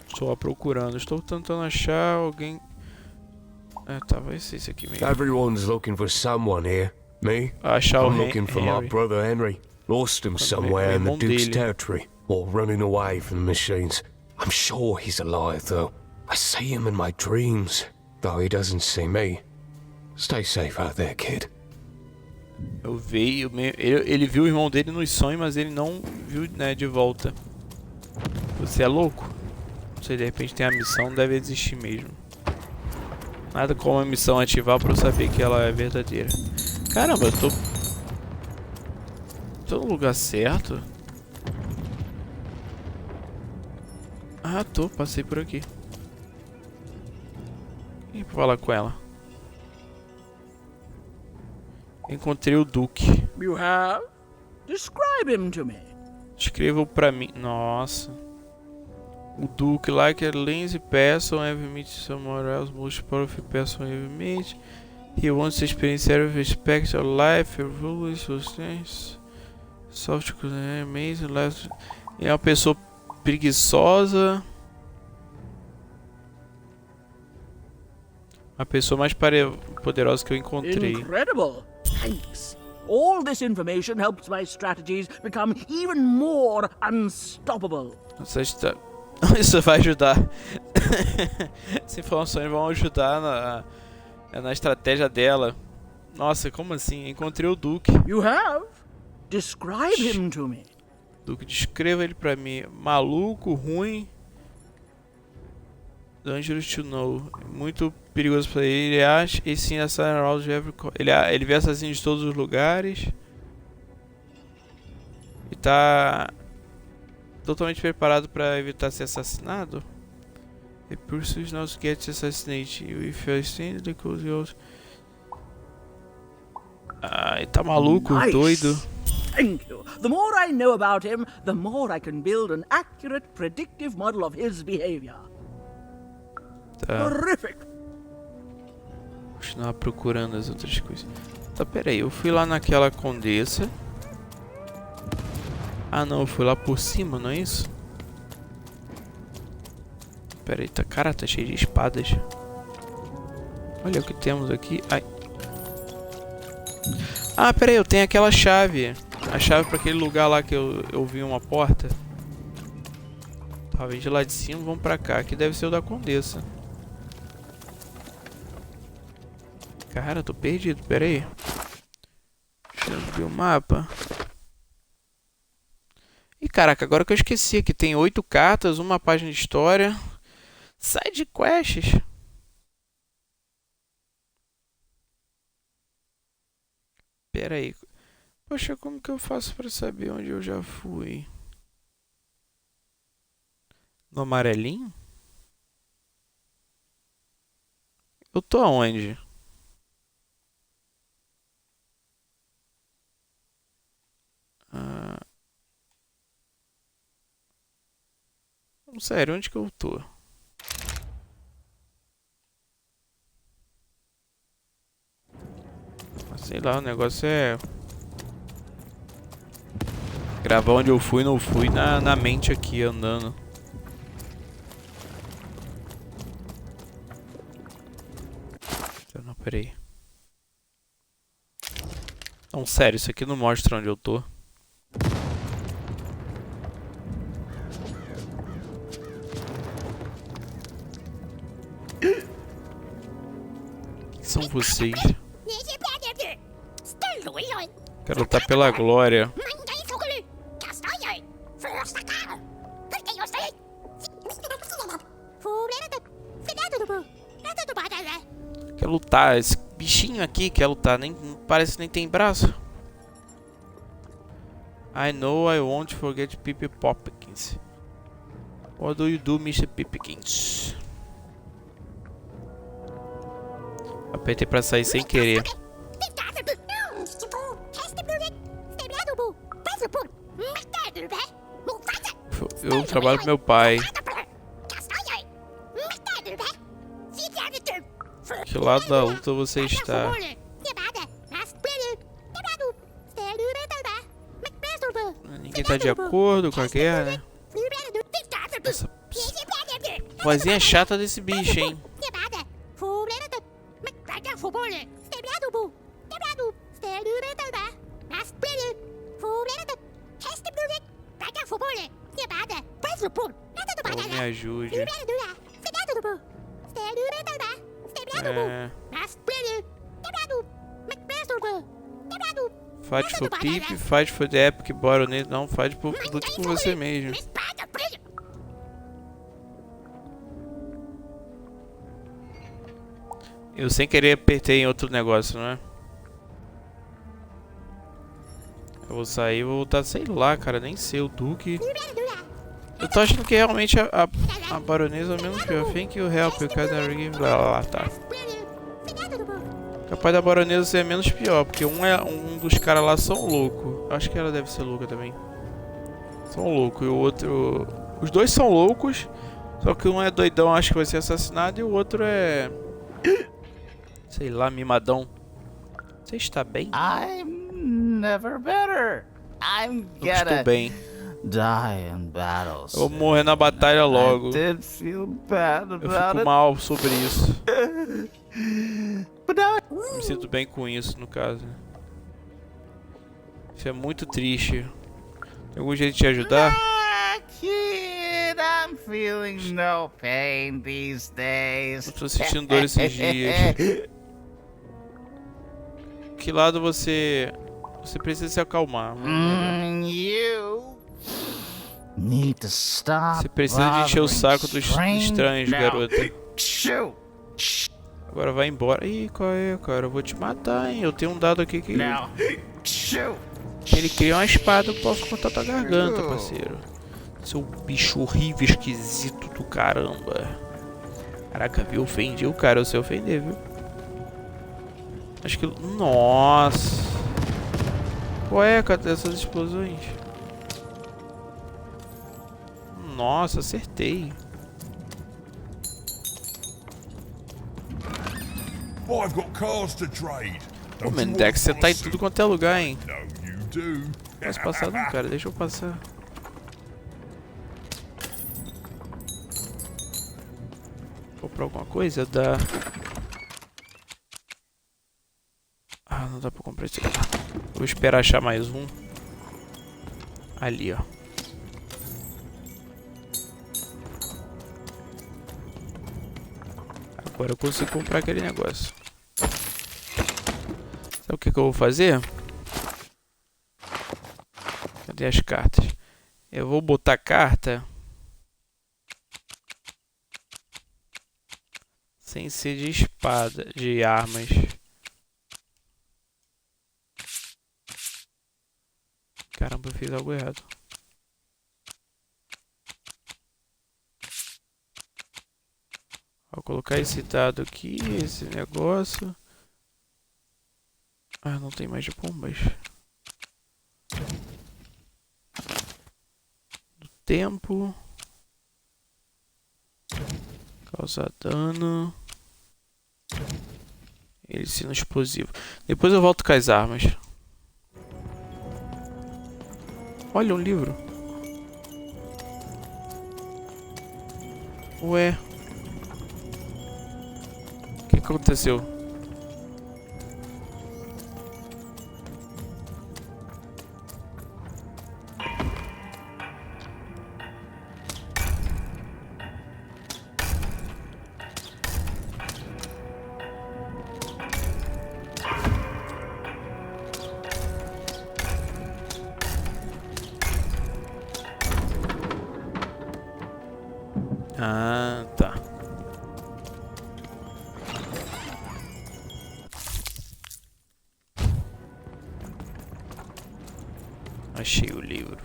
Estou procurando. Estou tentando achar alguém... tá, vai ser esse aqui mesmo. Everyone's looking for someone here. Me? Achar I'm looking for my brother Henry. Lost him somewhere in the Duke's territory, or running away from the machines. I'm sure he's alive, though. I see him in my dreams, though he doesn't see me. Stay safe out there, kid. Eu vi, ele viu o irmão dele nos sonhos, mas ele não viu, né, de volta. Você é louco? Não sei, de repente tem a missão, deve existir mesmo. Nada como a missão ativar pra eu saber que ela é verdadeira. Caramba, eu tô no lugar certo? Ah, passei por aqui. E pra falar com ela. Encontrei o Duque. You have? Describe him to me. Escreva pra mim. Nossa. O Duque, like a lazy person, ever meet somewhere else, most powerful person ever meet. He wants to experience every aspect of life, rules, sustenance, soft, amazing life. Ele é uma pessoa preguiçosa. A pessoa mais poderosa que eu encontrei. Incredible! Thanks. All this information helps my strategies become even more unstoppable. Nossa, isso vai ajudar. Essas informações vão ajudar na estratégia dela. Nossa, como assim? Encontrei o Duque. You have? Describe him to me. Duque, descreva ele pra mim. Maluco, ruim. Dangerous to know. Muito perigoso pra ele. Ele acha. E sim, ele vê assassinos de todos os lugares. E tá totalmente preparado pra evitar ser assassinado. He pursues not to get assassinated. If you stand the close. Ele tá maluco, nice. Doido. Thank you. The more I know about him, the more I can build an accurate, predictive model of his behavior. Tá. Horrific. Continuar procurando as outras coisas. Tá, peraí, eu fui lá naquela condessa. Ah não, eu fui lá por cima, não é isso? Peraí, tá, cara, tá cheio de espadas. Olha o que temos aqui. Ai. Ah, peraí, eu tenho aquela chave. A chave pra aquele lugar lá que eu vi uma porta. Tá, vem de lá de cima, vamos pra cá. Aqui deve ser o da condessa. Cara, eu tô perdido, peraí. Deixa eu ver o mapa. Ih, caraca, agora que eu esqueci que tem 8 cartas, uma página de história. Side quests. Pera aí. Poxa, como que eu faço pra saber onde eu já fui? No amarelinho? Eu tô aonde? Sério, onde que eu tô? Sei lá, o negócio é gravar onde eu fui, não fui na mente aqui, andando. Não, peraí. Não, sério, isso aqui não mostra onde eu tô. Quem são vocês? Quero lutar pela glória. Quer lutar. Esse bichinho aqui quer lutar. Nem parece nem tem braço. I know I won't forget Pipi Poppkins. What do you do, Mr. Pipkins? Apertei pra sair sem querer. Eu trabalho com meu pai. Que lado da luta você está? Ninguém tá de acordo com a guerra, né? Essa vozinha chata desse bicho, hein? Oh, me ajude. Fight for Pip, fight for the epic baronet. Não, fight por lute por você mesmo. Eu sem querer apertei em outro negócio, não é? Eu vou sair e vou voltar, sei lá, cara, nem sei, o Duque. Eu tô achando que realmente a baronesa é o menos pior. Thank you, help, you can ring, blá blá blá, tá. Capaz da baronesa ser menos pior, porque um dos caras lá são loucos. Acho que ela deve ser louca também. São loucos, e o outro... Os dois são loucos, só que um é doidão, acho que vai ser assassinado, e o outro é... sei lá, mimadão. Você está bem? I'm never better. I'm Eu estou bem. Die in battles. Eu vou morrer na batalha logo. I did feel bad about Eu fico mal sobre isso. Me sinto bem com isso, no caso. Isso é muito triste. Tem algum jeito de te ajudar? Kid, I'm feeling no pain these days. Eu tô sentindo dor esses dias. Que lado você precisa se acalmar? You need to stop. Você precisa de encher o saco dos estranhos, garota. Agora vai embora. Ih, qual é, cara? Eu vou te matar, hein? Eu tenho um dado aqui que ele cria uma espada, eu posso cortar tua garganta, parceiro. Seu bicho horrível, esquisito do caramba. Caraca, viu? Ofendi o cara, eu sei ofender, viu? Acho que... Nossa! Qual é, cara, dessas explosões? Nossa, acertei. I've got cars to trade. Pô, Mendex, você tá em tudo quanto é lugar, hein? Posso passar não, cara, deixa eu passar. Comprar alguma coisa? Dá. Ah, não dá pra comprar isso aqui. Vou esperar achar mais um. Ali, ó. Agora eu consigo comprar aquele negócio. Sabe o que eu vou fazer? Cadê as cartas? Eu vou botar carta sem ser de espada, de armas. Caramba, eu fiz algo errado. Vou colocar esse dado aqui, esse negócio. Ah, não tem mais de bombas. Do tempo. Causa dano. Ele sino explosivo. Depois eu volto com as armas. Olha, um livro. Ué. O que aconteceu? Ah, tá. Achei o livro.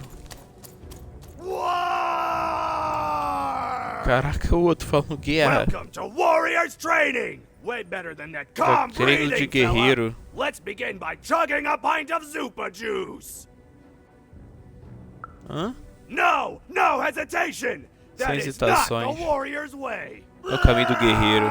Caraca, o outro falando guerra. Welcome to Warriors Training. Way better than that calm Treino de breathing, guerreiro. fella. Let's begin by chugging a pint of Zupa juice. Hã? No hesitation. Sem That is not hesitações. the warrior's way. É o caminho do guerreiro.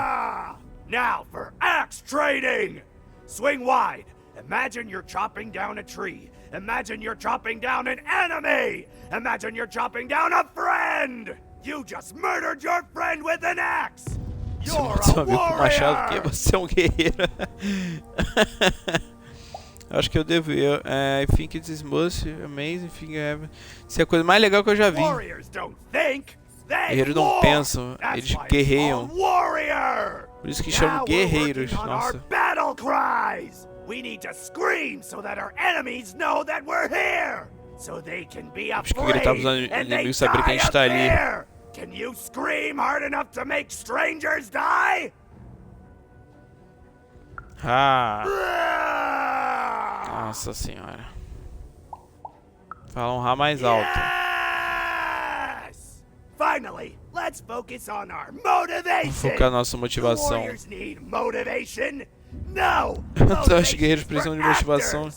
Now for axe trading. Swing wide. Imagine you're chopping down a tree. Imagine you're chopping down an enemy. Imagine you're chopping down a friend. You just murdered your friend with an axe. You're a Machado, que warrior. você é um guerreiro. Acho que eu devo. I think it's most amazing thing ever. Isso é a coisa mais legal que eu já vi. Warriors don't think. Guerreiros não pensam, eles guerreiam. Por isso que chamam guerreiros. Nossa. Battle cries. We need to scream so that our enemies know that we're here. So they can be Acho que gritar para os inimigos saberem que a gente está ali. Can you scream hard enough to make strangers die? Ah. Nossa senhora. Fala um rá mais alto. Finally, let's focus on our motivation. Focar nossa motivação. Warriors need motivation. No. Então os guerreiros precisam de motivação.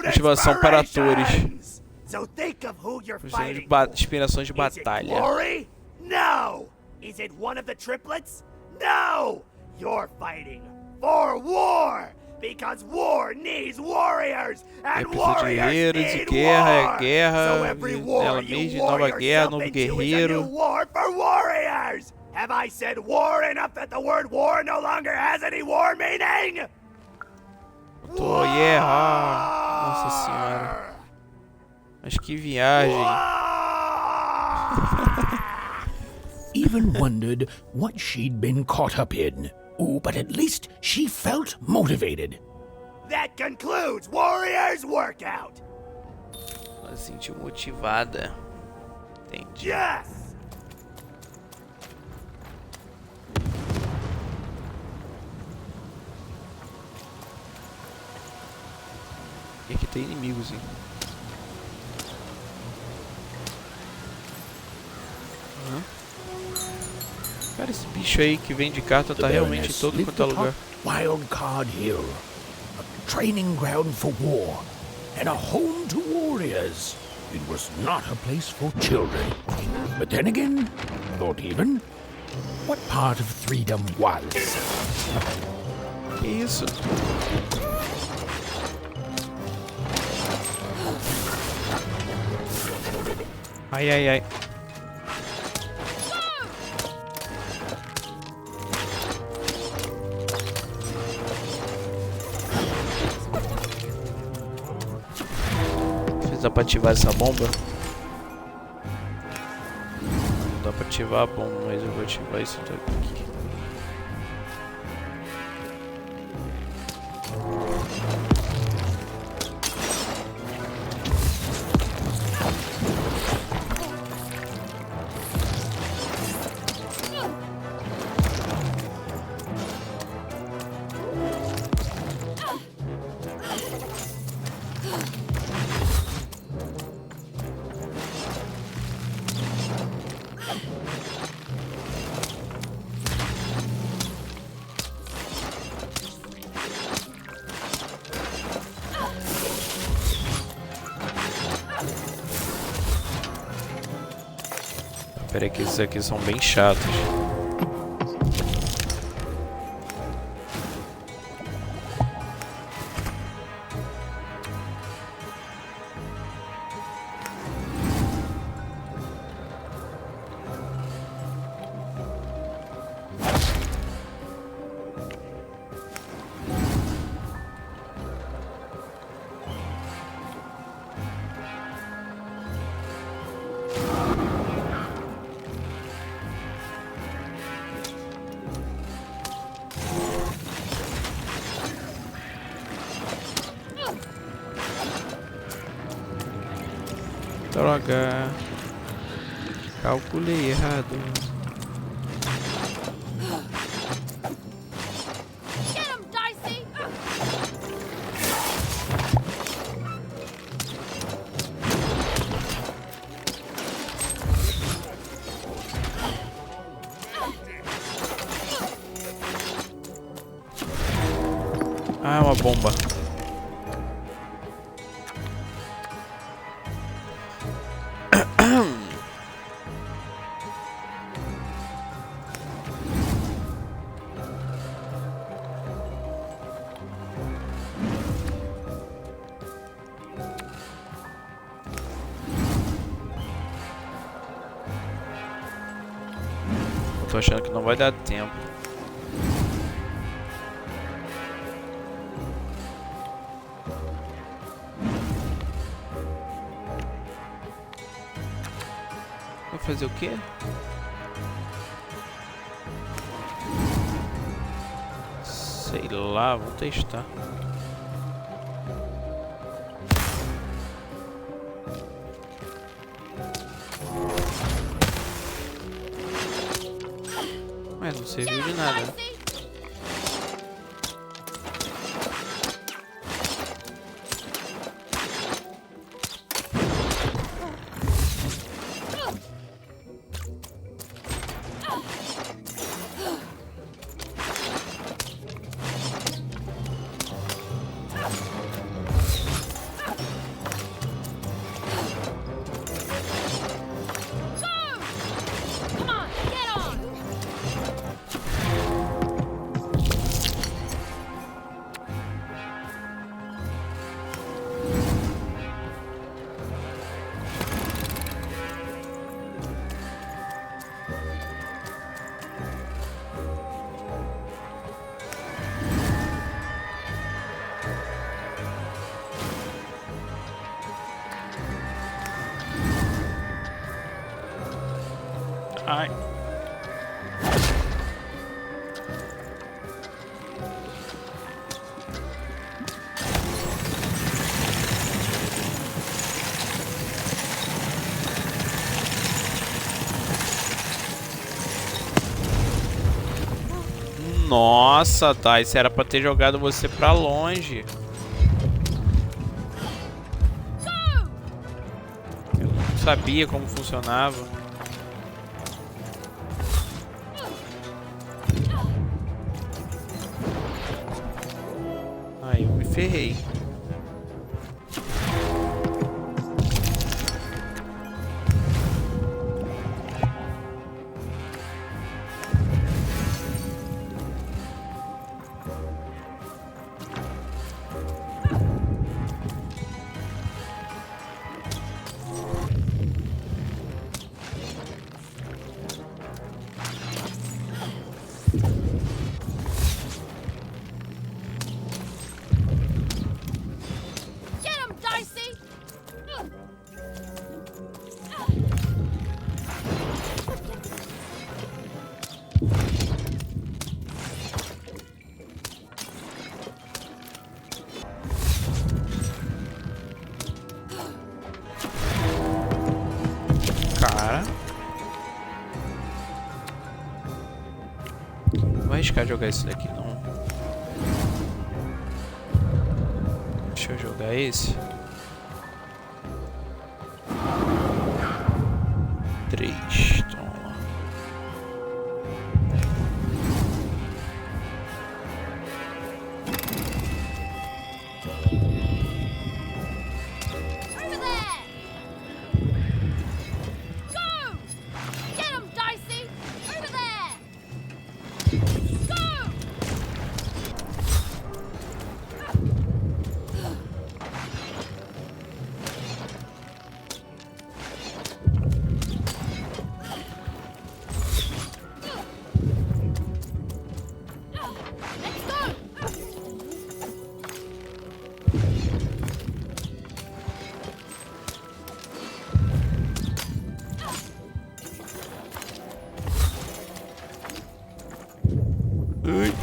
Motivação para atores. So think of who you're Precisam fighting. de inspirações de batalha. Glory? No. Is it one of the triplets? No. You're fighting for war. Because war needs warriors, and warriors need war. Guerra, So every war ela you mesma, nova war guerra, yourself novo into is a guerreiro. new war for warriors. Have I said war enough that the word war no longer has any war meaning? Tô errar. Nossa senhora. Mas que viagem. Even wondered what she'd been caught up in. Ooh, but at least she felt motivated. That concludes Warriors Workout. Ela se sentiu motivada. Entendi. Yes. E aqui tem inimigos, hein? Cara, esse bicho aí que vem de carta tá realmente em todo quanto é lugar. Wild Card Hill, a training ground for war, and a home to warriors. It was not a place for children. But then again, thought even, what part of Threedom was? Que isso? Ai, ai, ai. Dá pra ativar essa bomba? Não dá pra ativar a bomba, mas eu vou ativar isso daqui. Pera aí que esses aqui são bem chatos. Droga, calculei errado. Ah, é uma bomba. Tô achando que não vai dar tempo. Vai fazer o quê? Sei lá, vou testar. Mas não serviu de nada. Ai. Nossa, tá. Isso era pra ter jogado você pra longe. Eu não sabia como funcionava. Aí eu me ferrei. Cara, não vou arriscar jogar esse daqui não. Deixa eu jogar esse. 3, toma. Ui.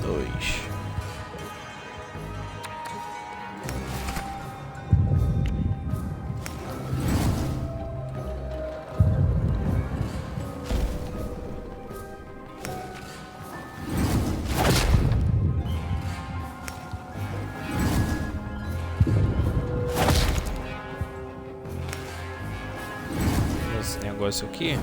2. Esse negócio aqui.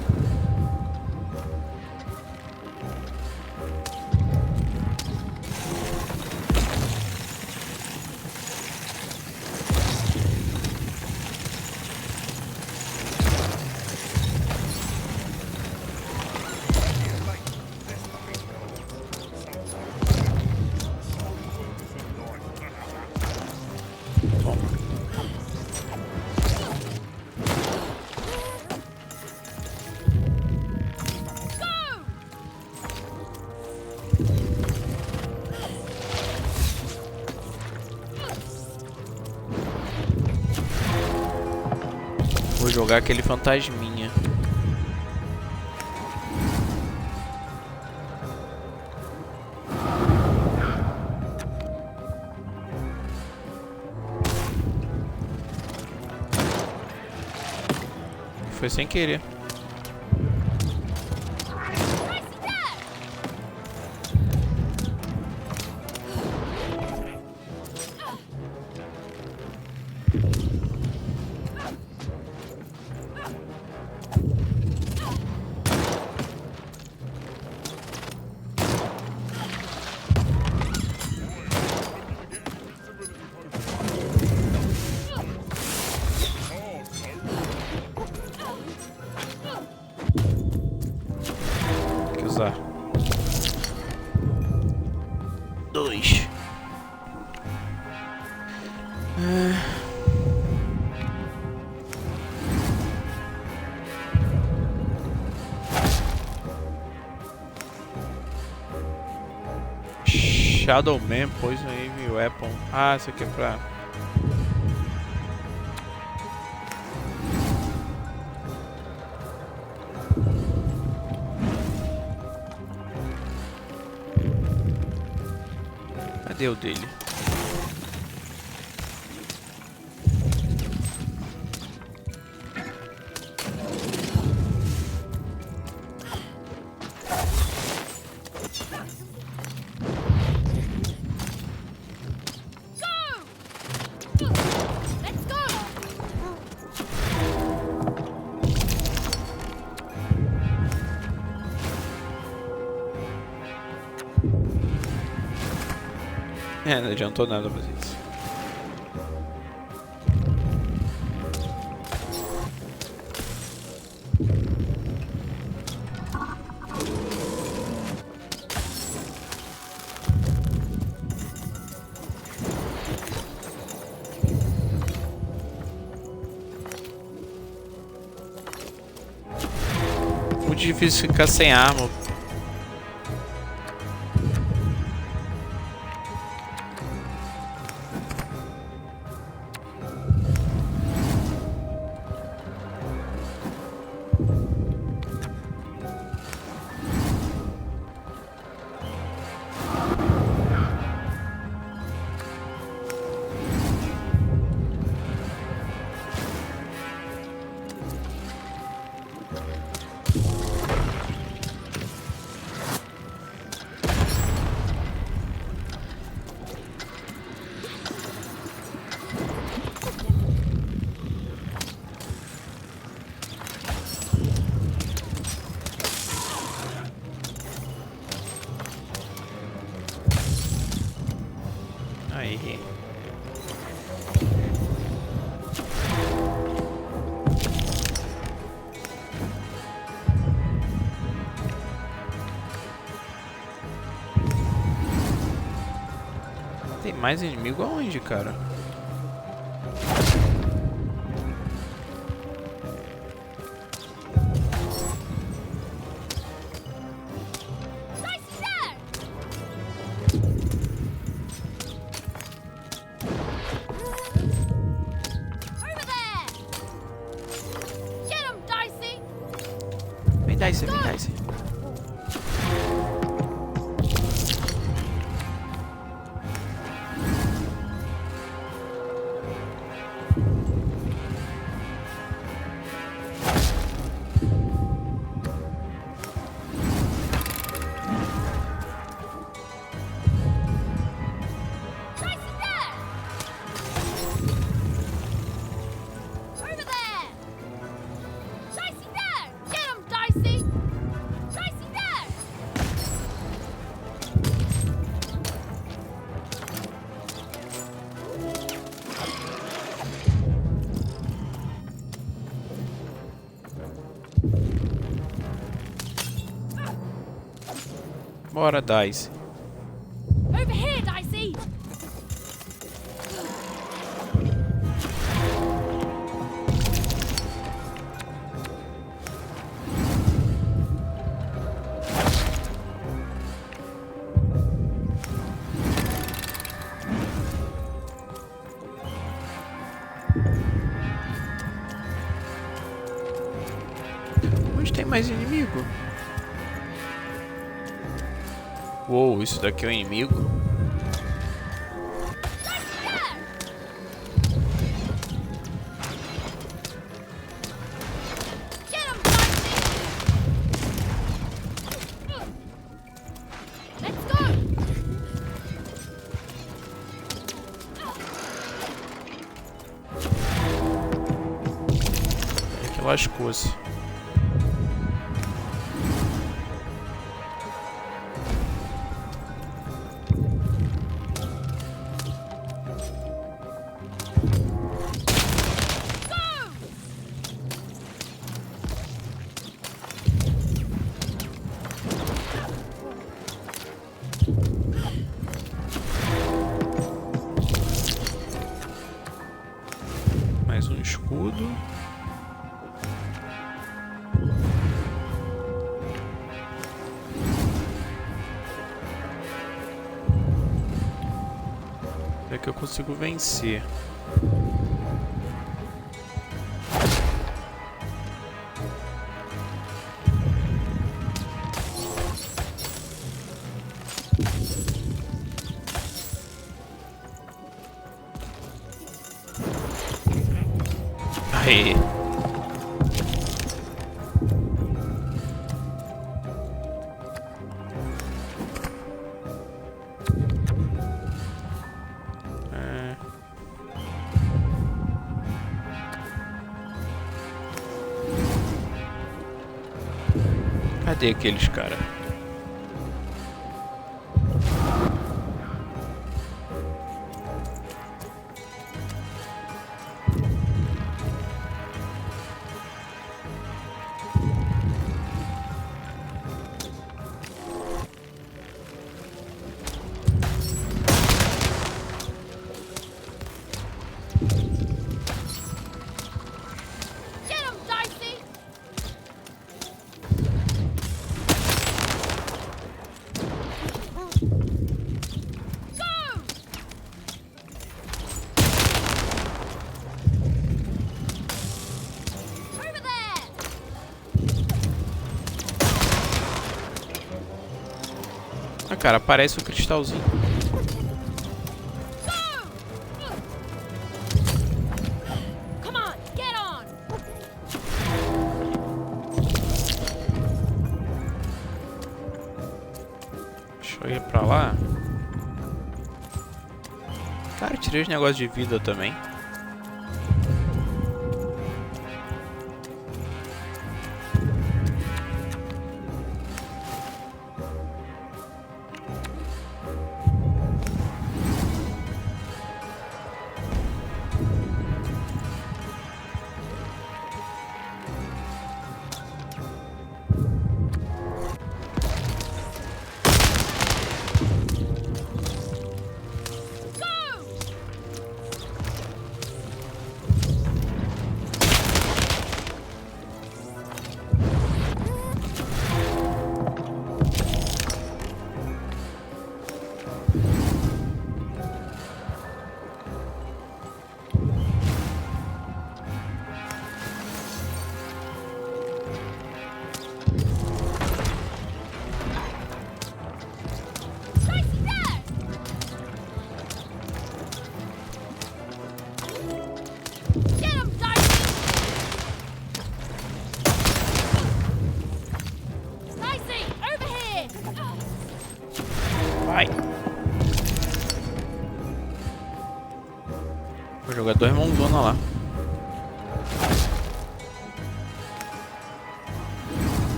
Vou jogar aquele fantasminha. Foi sem querer. Usar 2. Shadowman, Poison Ivy Weapon. Ah, isso aqui é pra... Cadê o dele? Não adiantou nada fazer isso. Muito difícil ficar sem arma. Aí. Tem mais inimigo aonde, cara? Vem Dicey, vem Dicey. Bora, Dicey. Over here, Dicey! Onde tem mais inimigo? Uou, isso daqui é um inimigo? É que lascou-se. Mais um escudo. É que eu consigo vencer. Aí. Cadê aqueles cara? Ah, cara, aparece um cristalzinho. Deixa eu ir pra lá. Cara, tirei os negócios de vida também. Vai. Vou jogar dois mãozona lá.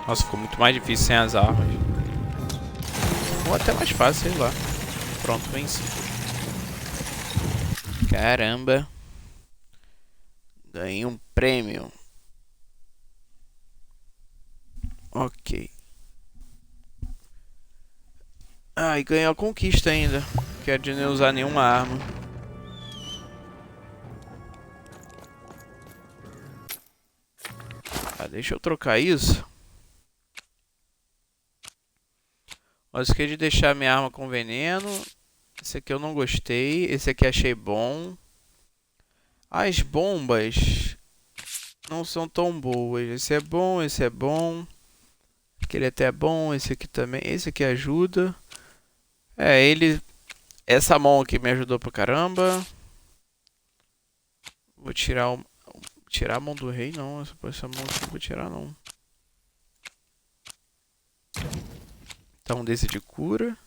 Nossa, ficou muito mais difícil sem as armas. Ou até mais fácil, sei lá. Pronto, venci. Caramba. Ganhei um prêmio. Ok. Ah, e ganhei a conquista ainda. Que é de não usar nenhuma arma. Ah, deixa eu trocar isso. Mas que de deixar minha arma com veneno. Esse aqui eu não gostei. Esse aqui achei bom. As bombas não são tão boas. Esse é bom, esse é bom. Aquele até é bom, esse aqui também. Esse aqui ajuda. É, ele... Essa mão aqui me ajudou pra caramba. Vou tirar o... Tirar a mão do rei, não. Essa mão aqui não vou tirar, não. Então, desse de cura.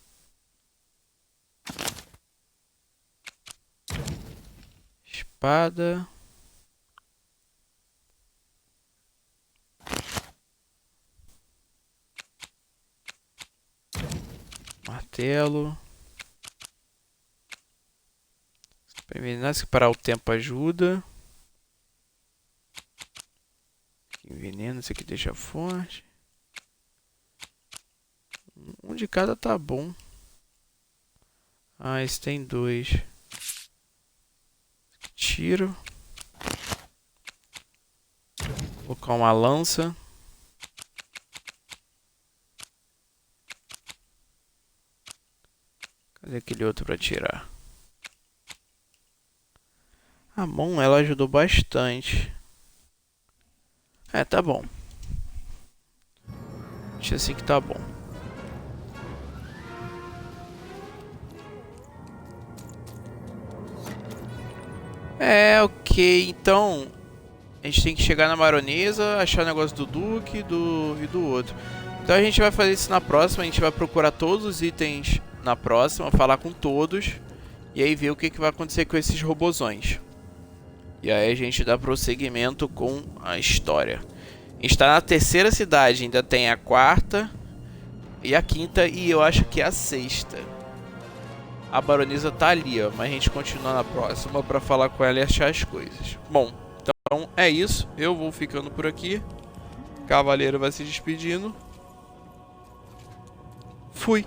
Espada. Martelo. Para envenenar, se parar o tempo ajuda. Envenena, esse aqui deixa forte. Um de cada tá bom. Ah, esse tem dois. Tiro. Vou colocar uma lança. Cadê aquele outro pra tirar? A mão, ela ajudou bastante. É, tá bom. Deixa assim que tá bom. Ok, então a gente tem que chegar na baronesa, achar o negócio do duque e do outro. Então a gente vai fazer isso na próxima, a gente vai procurar todos os itens na próxima, falar com todos e aí ver o que vai acontecer com esses robozões. E aí a gente dá prosseguimento com a história. A gente tá na terceira cidade, ainda tem a quarta e a quinta e eu acho que a sexta. A baronesa tá ali, ó, mas a gente continua na próxima pra falar com ela e achar as coisas. Bom, então é isso, eu vou ficando por aqui. Cavaleiro vai se despedindo. Fui.